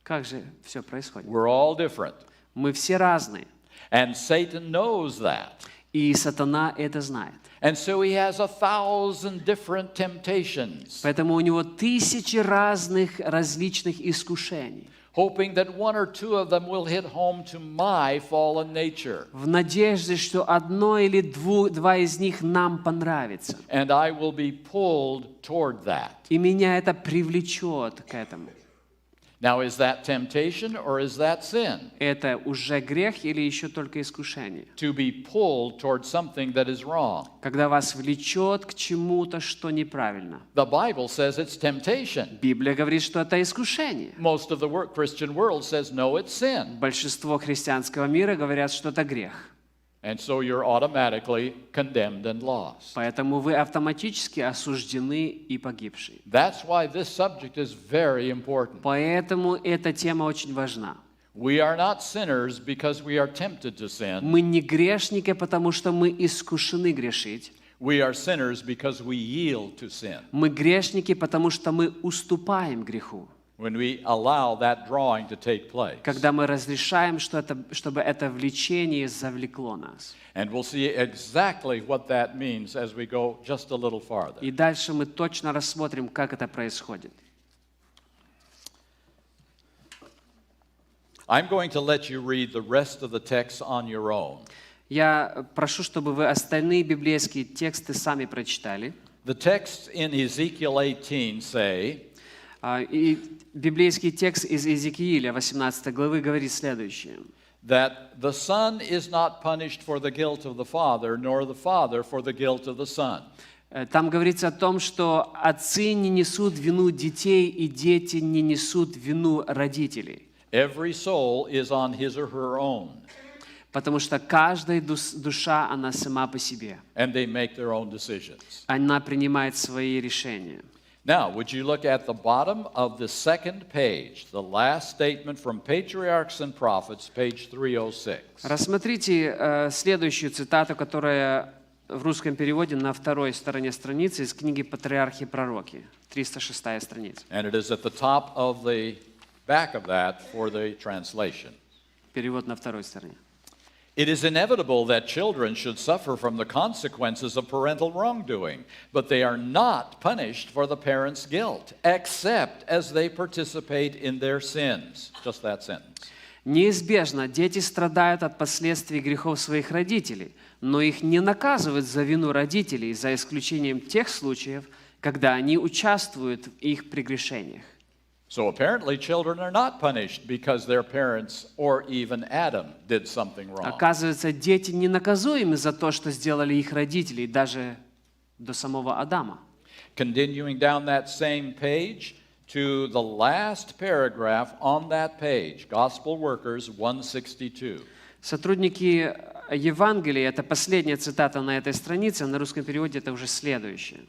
Как же все происходит? We're all different. Мы все разные, And Satan knows that. и сатана это знает. And so he has 1,000 different temptations, Поэтому у него тысячи разных различных искушений, hoping that one or two of them will hit home to my fallen nature. в надежде, что одно или два из них нам понравится. And I will be pulled toward that. И меня это привлечет к этому. Now, is that temptation or is that sin? Это уже грех или еще только искушение? To be pulled toward something that is wrong. Когда вас влечет к чему-то, что неправильно. The Bible says it's temptation. Библия говорит, что это искушение. Most of the Christian world says no, it's sin. Большинство христианского мира говорят, что это грех. And so you're automatically condemned and lost. Поэтому вы автоматически осуждены и погибшие. That's why this subject is very important. Поэтому эта тема очень важна. We are not sinners because we are tempted to sin. Мы не грешники, потому что мы искушены грешить. We are sinners because we yield to sin. Мы грешники, потому что мы уступаем греху. When we allow that drawing to take place. Когда мы разрешаем, чтобы это влечение завлекло нас. And we'll see exactly what that means as we go just a little farther. И дальше мы точно рассмотрим, как это происходит. I'm going to let you read the rest of the text on your own. Я прошу, чтобы вы остальные библейские тексты сами прочитали. The texts in Ezekiel 18 say, И библейский текст из Иезекииля 18 главы говорит следующее. that the son is not punished for the guilt of the father, nor the father for the guilt of the son. Там говорится о том, что отцы не несут вину детей, и дети не несут вину родителей. Every soul is on his or her own, Потому что каждая душа, она сама по себе. and they make their own decisions. Она принимает свои решения. Now, would you look at the bottom of the second page, the last statement from Patriarchs and Prophets, page 306. Рассмотрите следующую цитату, которая в русском переводе на второй стороне страницы из книги «Патриархи и пророки», 306 страница. And it is at the top of the back of that for the translation. Перевод на второй стороне. It is inevitable that children should suffer from the consequences of parental wrongdoing, but they are not punished for the parents' guilt, except as they participate in their sins. Just that sentence. Неизбежно дети страдают от последствий грехов своих родителей, но их не наказывают за вину родителей, за исключением тех случаев, когда они участвуют в их прегрешениях. So apparently children are not punished because their parents or even Adam did something wrong. Оказывается, дети не наказуемы за то, что сделали их родители, даже до самого Адама. Continuing down that same page to the last paragraph on that page, Gospel Workers 162. Сотрудники Евангелия, это последняя цитата на этой странице, на русском переводе это уже следующее.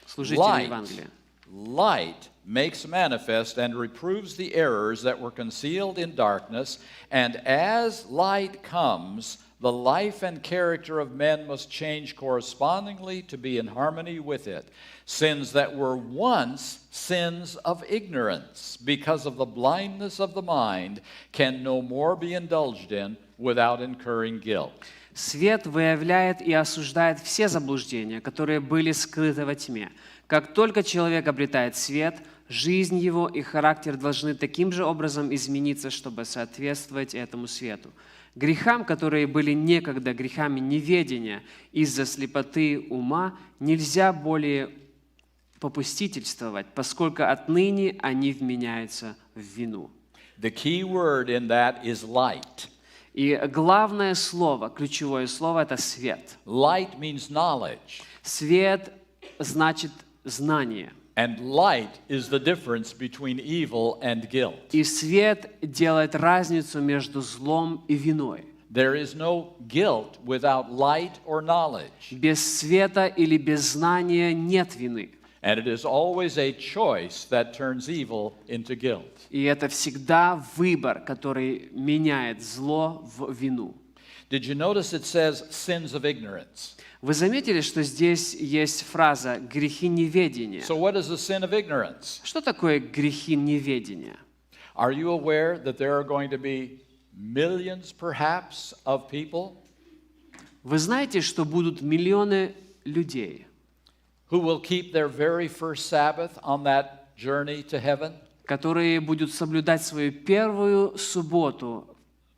Служители Евангелия. Light makes manifest and reproves the errors that were concealed in darkness, and as light comes, the life and character of men must change correspondingly to be in harmony with it. Sins that were once sins of ignorance, because of the blindness of the mind, can no more be indulged in without incurring guilt. Свет выявляет и осуждает все заблуждения, которые были скрыты во тьме. Как только человек обретает свет, жизнь его и характер должны таким же образом измениться, чтобы соответствовать этому свету. Грехам, которые были некогда грехами неведения из-за слепоты ума, нельзя более попустительствовать, поскольку отныне они вменяются в вину. The key word in that is light. И главное слово, ключевое слово – это свет. Light means knowledge. Свет значит знание. And light is the difference between evil and guilt. И свет делает разницу между злом и виной. There is no guilt without light or knowledge. Без света или без знания нет вины. And it is always a choice that turns evil into guilt. И это всегда выбор, который меняет зло в вину. Did you notice it says sins of ignorance? Вы заметили, что здесь есть фраза «грехи неведения». So what is the sin of ignorance? Что такое грехи неведения? Are you aware that there are going to be millions perhaps of people Вы знаете, что будут миллионы людей, who will keep their very first Sabbath on that journey to heaven? которые будут соблюдать свою первую субботу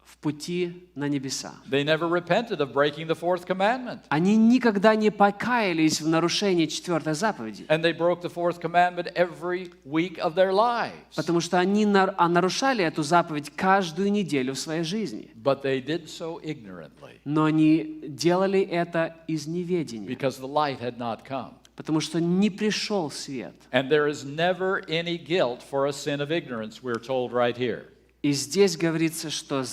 в пути на небеса. They never repented of breaking the fourth commandment. Они никогда не покаялись в нарушении четвертой заповеди, And they broke the fourth commandment every week of their lives. потому что они нарушали эту заповедь каждую неделю в своей жизни. But they did so ignorantly Но они делали это из неведения, because the light had not come. потому что не пришел свет. And there is never any guilt for a sin of ignorance, we're told right here. И здесь говорится, что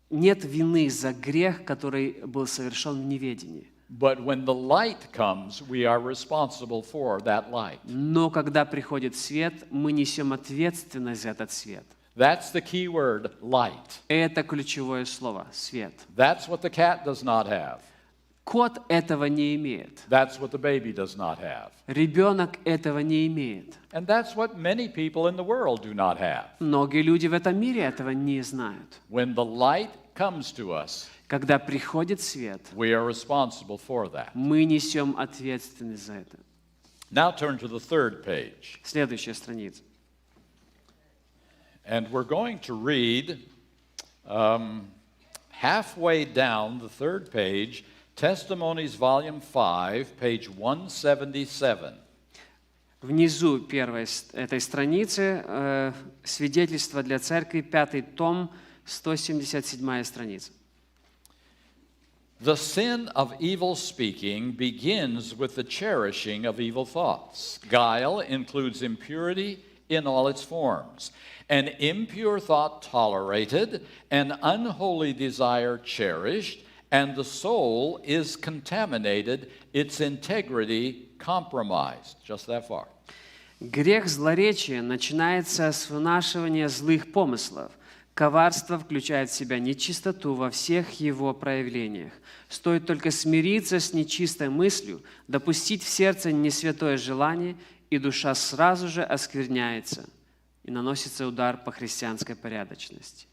нет вины за грех, который был совершен в неведении. But when the light comes, we are responsible for that light. Но когда приходит свет, мы несем ответственность за этот свет. That's the key word, light. Это ключевое слово – свет. That's what the cat does not have. Кот этого не имеет. That's what the baby does not have. Ребенок этого не имеет. And that's what many people in the world do not have. Многие люди в этом мире этого не знают. When the light comes to us, Когда приходит свет, we are responsible for that. мы несем ответственность за это. Now turn to the third page. Следующая страница. And we're going to read halfway down the third page, Testimonies, Volume 5, page 177. Внизу этой страницы свидетельство для церкви, 5 том, 177 страница. The sin of evil speaking begins with the cherishing of evil thoughts. Guile includes impurity in all its forms. An impure thought tolerated, an unholy desire cherished, and the soul is contaminated, its integrity compromised. Just that far. Грех злоречия начинается с вынашивания злых помыслов. Коварство включает в себя нечистоту во всех его проявлениях. Стоит только смириться с нечистой мыслью, допустить в сердце несвятое желание, и душа сразу же оскверняется, и наносится удар по христианской порядочности.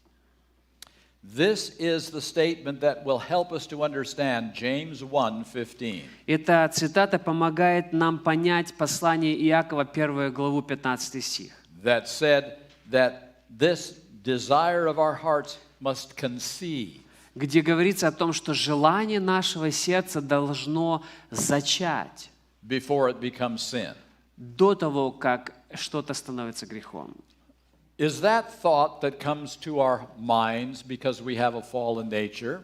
This is the statement that will help us to understand James 1:15. Эта цитата помогает нам понять послание Иакова, 1 главу, 15 стих. That said that this desire of our hearts must conceive. Где говорится о том, что желание нашего сердца должно зачать Before it becomes sin. до того, как что-то становится грехом. Is that thought that comes to our minds because we have a fallen nature?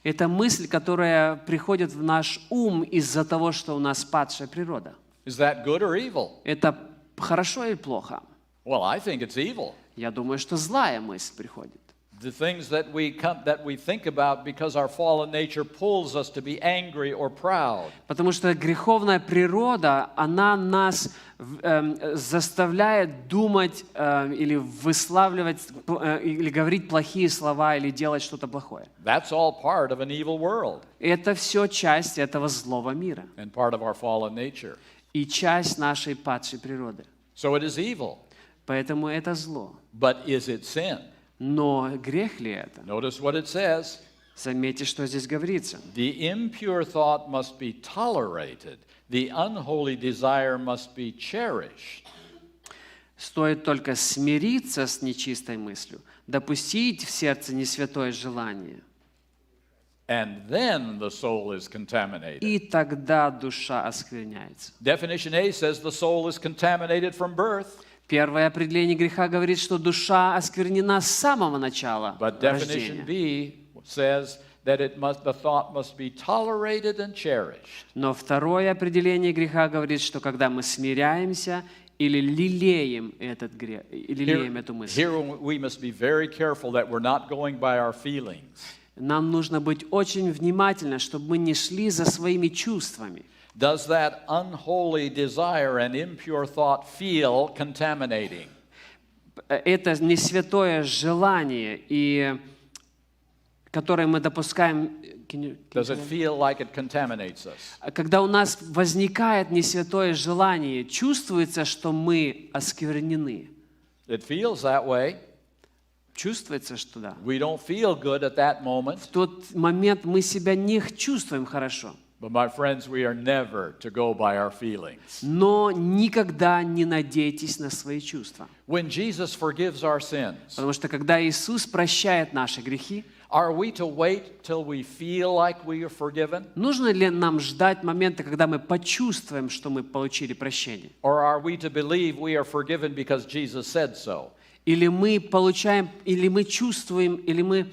Это мысль, которая приходит в наш ум из-за того, что у нас падшая природа. Is that good or evil? Это хорошо или плохо? Well, I think it's evil. Я думаю, что злая мысль приходит. The things that we think about because our fallen nature pulls us to be angry or proud. Потому что греховная природа, она нас заставляет думать или выславливать, или говорить плохие слова, или делать что-то плохое. That's all part of an evil world Это все часть этого злого мира and part of our fallen nature. и часть нашей падшей природы. So it is evil. Поэтому это зло. But is it sin? Но грех ли это? Notice what it says. Заметьте, что здесь говорится. The impure thought must be tolerated. The unholy desire must be cherished. Стоит только смириться с нечистой мыслью, допустить в сердце несвятое желание. and then the soul is contaminated. и тогда душа оскверняется. Definition A says the soul is contaminated from birth, Первое определение греха говорит, что душа осквернена с самого начала but definition рождения. B says that the thought must be tolerated and cherished. Но второе определение греха говорит, что когда мы смиряемся или лелеем этот грех, лелеем эту мысль, Here we must be very careful that we're not going by our feelings. нам нужно быть очень внимательны, чтобы мы не шли за своими чувствами. Does that unholy desire and impure thought feel contaminating? Это не святое желание, которое мы допускаем. Does it feel like it contaminates us? Когда у нас возникает несвятое желание, чувствуется, что мы осквернены. It feels that way. Чувствуется, что да. We don't feel good at that moment. В тот момент мы себя не чувствуем хорошо. But my friends, we are never to go by our feelings. Но никогда не надейтесь на свои чувства. When Jesus forgives our sins, Потому что когда Иисус прощает наши грехи, are we to wait till we feel like we are forgiven? нужно ли нам ждать момента, когда мы почувствуем, что мы получили прощение? Or are we to believe we are forgiven because Jesus said so? Или мы получаем, или мы чувствуем, или мы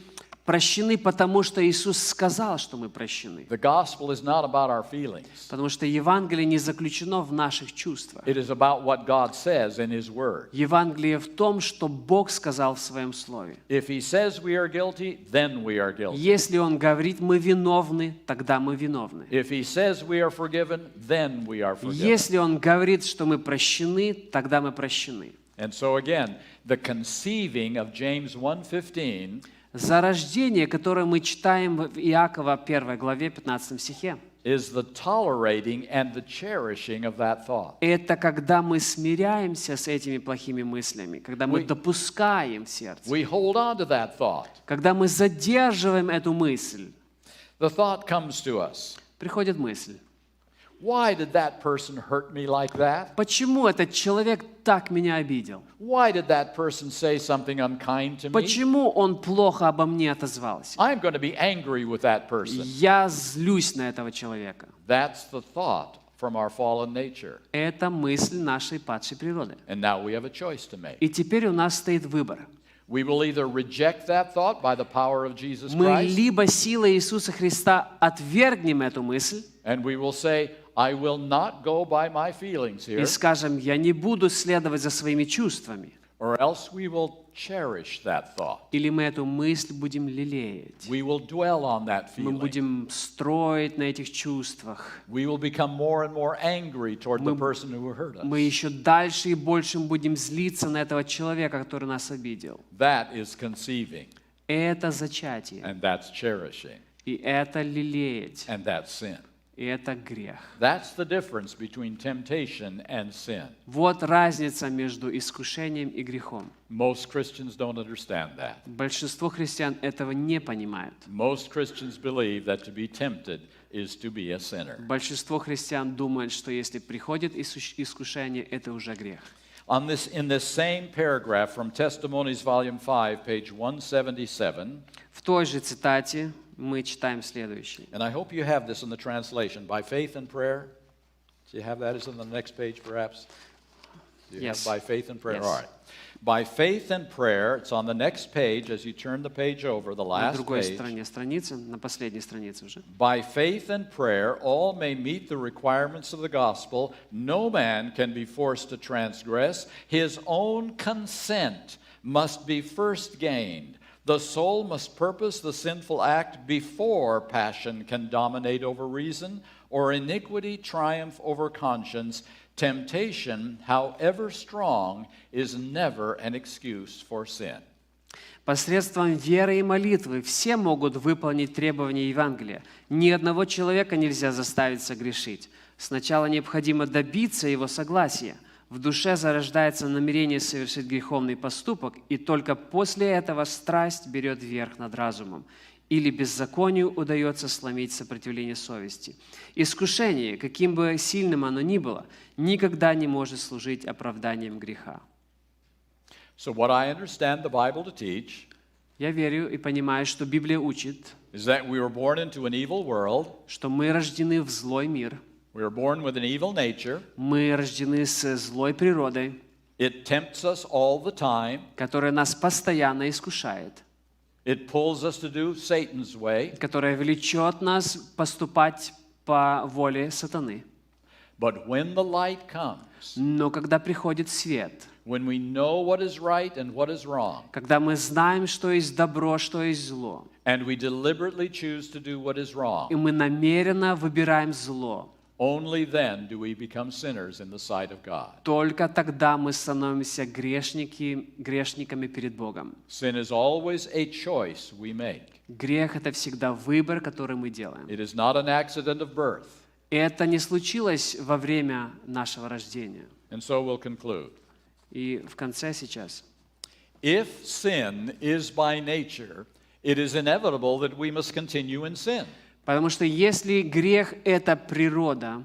прощены, потому что Иисус сказал, что мы прощены. The gospel is not about our feelings. Потому что Евангелие не заключено в наших чувствах. It is about what God says in His Word. Евангелие в том, что Бог сказал в Своем Слове. If He says we are guilty, then we are guilty. Если Он говорит, мы виновны, тогда мы виновны. If He says we are forgiven, then we are forgiven. Если Он говорит, что мы прощены, тогда мы прощены. And so again, the conceiving of James 1:15 Зарождение, которое мы читаем в Иакова 1 главе 15 стихе, is the tolerating and the cherishing of that thought. это когда мы смиряемся с этими плохими мыслями, когда мы допускаем в сердце, We hold on to that thought. когда мы задерживаем эту мысль. The thought comes to us. Приходит мысль. Why did that person hurt me like that? Почему этот человек так меня обидел? Why did that person say something unkind to me? Почему он плохо обо мне отозвался? I'm going to be angry with that person. Я злюсь на этого человека. That's the thought from our fallen nature. Это мысль нашей падшей природы. And now we have a choice to make. И теперь у нас стоит выбор. We will either reject that thought by the power of Jesus Мы Christ, либо силой Иисуса Христа отвергнем эту мысль and we will say, I will not go by my feelings here, и скажем, я не буду следовать за своими чувствами. or else we will cherish that thought. Или мы эту мысль будем лелеять. We will dwell on that Мы feeling. будем строить на этих чувствах. We will become more and more angry toward the person who hurt us. Мы еще дальше и больше будем злиться на этого человека, который нас обидел. That is conceiving, Это зачатие. and that's cherishing, И это лелеять. and that's sin. И это грех. That's the difference between temptation and sin. Вот разница между искушением и грехом. Most Christians don't understand that. Большинство христиан этого не понимают. Most Christians believe that to be tempted is to be a sinner. Большинство христиан думают, что если приходит искушение, это уже грех. In this same paragraph from Testimonies, Volume 5, page 177, В той же цитате мы читаем следующее. and I hope you have this in the translation, by faith and prayer. Do you have that as on the next page, perhaps? Do you Yes. have by faith and prayer? Yes. All right. By faith and prayer, it's on the next page as you turn the page over, the На last другой page. стороне страницы, на последней странице уже. By faith and prayer, all may meet the requirements of the gospel. No man can be forced to transgress. His own consent must be first gained. The soul must purpose the sinful act before passion can dominate over reason or iniquity triumph over conscience. Temptation, however strong, is never an excuse for sin. Посредством веры и молитвы все могут выполнить требования Евангелия. Ни одного человека нельзя заставить согрешить. Сначала необходимо добиться его согласия. В душе зарождается намерение совершить греховный поступок, и только после этого страсть берет верх над разумом. Или беззаконию удается сломить сопротивление совести. Искушение, каким бы сильным оно ни было, никогда не может служить оправданием греха. So what I understand the Bible to teach Я верю и понимаю, что Библия учит, is that we were born into an evil world. что мы рождены в злой мир, We were born with an evil nature. мы рождены с злой природой, It tempts us all the time. которая нас постоянно искушает, It pulls us to do Satan's way. которая влечет нас поступать по воле сатаны. But when the light comes, Но когда приходит свет, when we know what is right and what is wrong, когда мы знаем, что есть добро, что есть зло, and we deliberately choose to do what is и wrong, мы намеренно выбираем зло, only then do we become sinners in the sight of God. только тогда мы становимся грешниками перед Богом. Sin is always a choice we make. Грех — это всегда выбор, который мы делаем. It is not an accident of birth. Это не случилось во время нашего рождения. And so we'll conclude. И в конце сейчас. If sin is by nature, it is inevitable that we must continue in sin. Потому что если грех — это природа,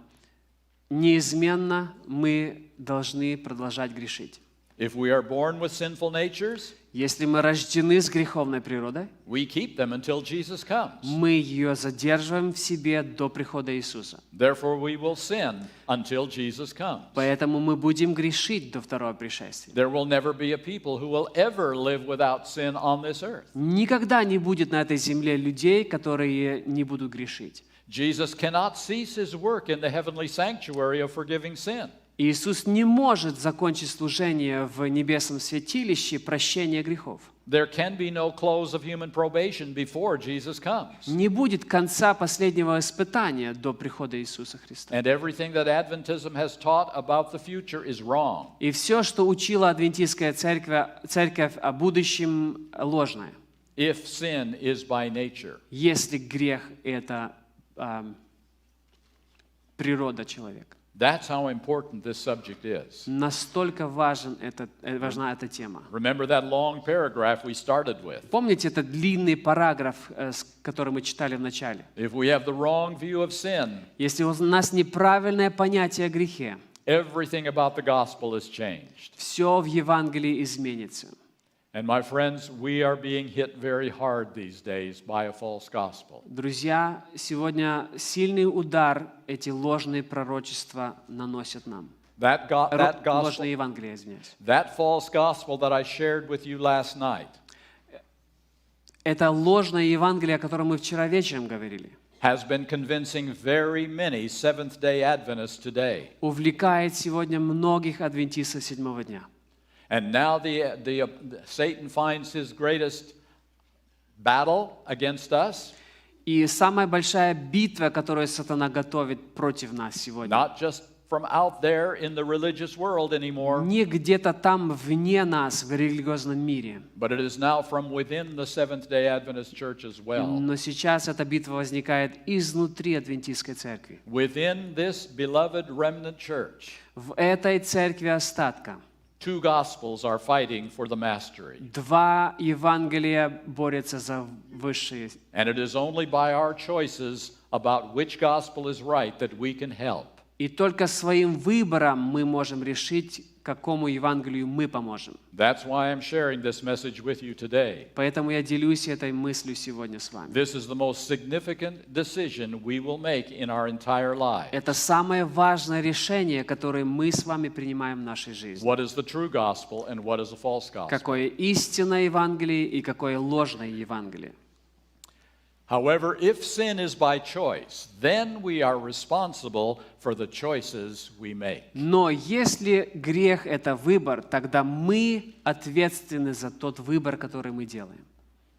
неизменно мы должны продолжать грешить. If we are born with sinful natures, Если мы рождены с греховной природой, we keep them until Jesus comes. мы ее задерживаем в себе до прихода Иисуса. Therefore, we will sin until Jesus comes. Поэтому мы будем грешить до второго пришествия. There will never be a people who will ever live without sin on this earth. Никогда не будет на этой земле людей, которые не будут грешить. Jesus cannot cease his work in the heavenly sanctuary of forgiving sin. Иисус не может закончить служение в небесном святилище прощения грехов. There can be no close of human probation before Jesus comes. Не будет конца последнего испытания до прихода Иисуса Христа. And everything that Adventism has taught about the future is wrong. И все, что учила адвентистская церковь о будущем, ложное. If sin is by nature. Если грех — это природа человека. That's how important this subject is. Настолько важна эта тема. Remember that long paragraph we started with. Помните этот длинный параграф, который мы читали в начале? If we have the wrong view of sin, Если у нас неправильное понятие о грехе, everything about the gospel is changed. все в Евангелии изменится. And my friends, we are being hit very hard these days by a false gospel. Друзья, сегодня сильный удар эти ложные пророчества наносят нам. Ложное Евангелие, извиняюсь. That false gospel that I shared with you last night Это ложное Евангелие, о котором мы вчера вечером говорили, has been convincing very many Seventh-day Adventists today. увлекает сегодня многих адвентистов седьмого дня. And now Satan finds his greatest battle against us. И самая большая битва, которую сатана готовит против нас сегодня, Not just from out there in the religious world anymore, не где-то там вне нас, в религиозном мире, but it is now from within the Seventh-day Adventist Church as well. но сейчас эта битва возникает изнутри адвентистской церкви. Within this beloved remnant church, В этой церкви остатка two gospels are fighting for the mastery. два Евангелия борются за высшие. And it is only by our choices about which gospel is right that we can help. И только своим выбором мы можем решить, какому Евангелию мы поможем. That's why I'm sharing this message with you today. Поэтому я делюсь этой мыслью сегодня с вами. This is the most significant decision we will make in our entire life. Это самое важное решение, которое мы с вами принимаем в нашей жизни. What is the true gospel and what is a false gospel? Какое истинное Евангелие и какое ложное Евангелие. However, if sin is by choice, then we are responsible for the choices we make. Но если грех — это выбор, тогда мы ответственны за тот выбор, который мы делаем.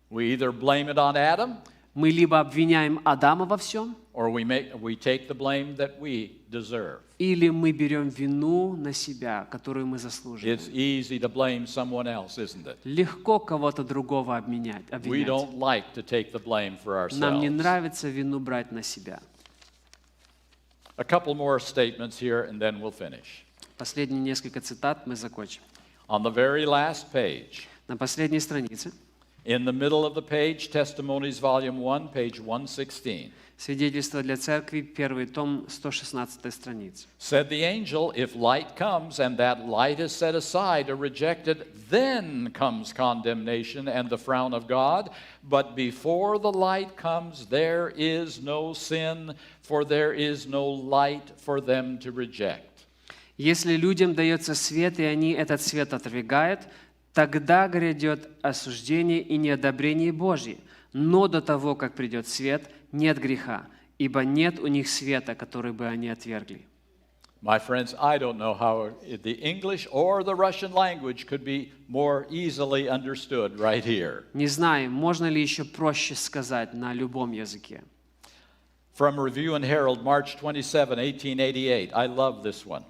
We either blame it on Adam, Мы либо обвиняем Адама во всем, or we take the blame that we deserve. или мы берем вину на себя, которую мы It's заслуживаем. easy to blame someone else, isn't it? Легко кого-то другого We обвинять. don't like to take the blame for Нам не ourselves. нравится вину брать на себя. A couple more statements here and then we'll finish. Последние несколько цитат мы закончим. On the very last page, На последней странице, In the middle of the page, Testimonies, Volume 1, page 116. Свидетельство для церкви, 1 том, 116 страница. Said the angel, if light comes and that light is set aside or rejected, then comes condemnation and the frown of God. But before the light comes, there is no sin, for there is no light for them to reject. Если людям дается свет, и они этот свет отвергают, тогда грядет осуждение и неодобрение Божье. Но до того, как придет свет, нет греха, ибо нет у них света, который бы они отвергли. My friends, I don't know how the English or the Russian language could be more easily understood right here. Не знаю, можно ли еще проще сказать на любом языке. From Review and Herald, March 27, 1888. I love this one.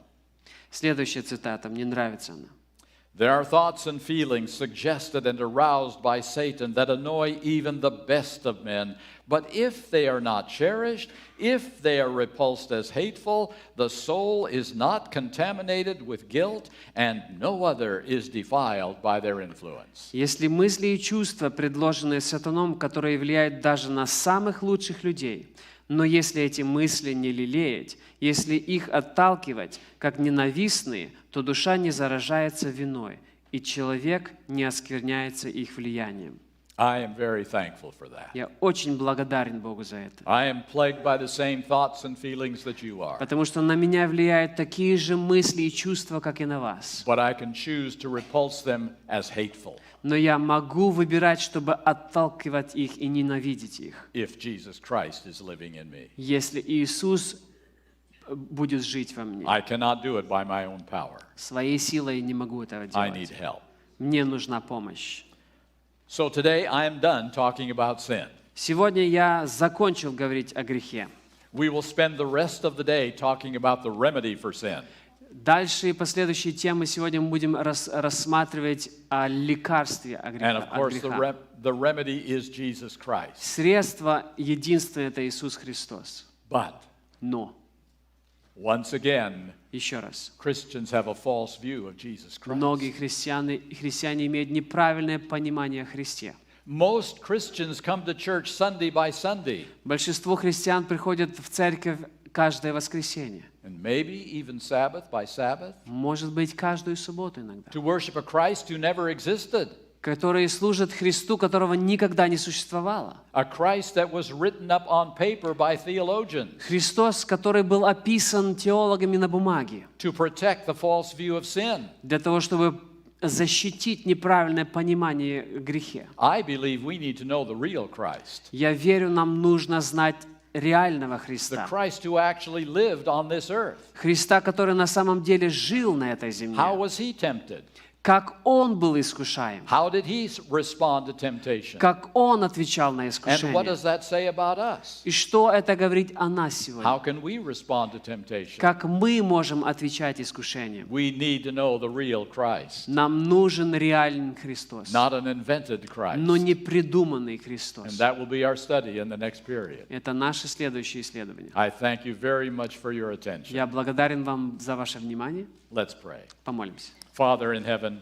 Следующая цитата, мне нравится она. There are thoughts and feelings suggested and aroused by Satan that annoy even the best of men. But if they are not cherished, if they are repulsed as hateful, the soul is not contaminated with guilt, and no other is defiled by their influence. Если мысли и чувства, предложенные сатаном, которые влияют даже на самых лучших людей, но если эти мысли не лелеять, если их отталкивать как ненавистные, то душа не заражается виной, и человек не оскверняется их влиянием. I am very thankful for that. Я очень благодарен Богу за это. I am plagued by the same thoughts and feelings that you are. Потому что на меня влияют такие же мысли и чувства, как и на вас. But I can choose to repulse them as hateful Но я могу выбирать, чтобы отталкивать их и ненавидеть их, if Jesus Christ is living in me. если Иисус будет жить во мне. I cannot do it by my own power. Своей силой не могу этого I need делать. help. Мне нужна помощь. So today I am done talking about sin. Сегодня я закончил говорить о грехе. We will spend the rest of the day talking about the remedy for sin. Дальше последующие темы сегодня мы будем рассматривать о лекарстве от And of course, греха. the remedy is Jesus Christ. Средство единственное – это Иисус Христос. But Но, once again, еще раз, Christians have a false view of Jesus Christ. многие христиане имеют неправильное понимание о Христе. Most Christians come to church Sunday by Sunday, Большинство христиан приходят в церковь каждое воскресенье. and maybe even Sabbath by Sabbath, Может быть, каждую субботу иногда. to worship a Christ who never existed, Которые служат Христу, которого никогда не существовало. a Christ that was written up on paper by theologians Христос, который был описан теологами на бумаге, to protect the false view of sin. для того, чтобы защитить неправильное понимание о грехе. I believe we need to know the real Christ, Я верю, нам нужно знать реального the Христа. Christ who actually lived on this earth. Христа, который на самом деле жил на этой How земле. was he tempted? Как Он был искушаем. How did he respond to temptation? Как Он отвечал на And what искушение. does that say about us? И что это говорит о нас сегодня? How can we respond to temptation? Как мы можем отвечать искушениям? We need to know the real Christ, Нам нужен реальный Христос, not an invented но Christ. не придуманный And Христос. that will be our study in the next period. Это наше следующее исследование. I thank you very much for your attention. Я благодарен вам за ваше внимание. Let's pray. Помолимся. Father in heaven,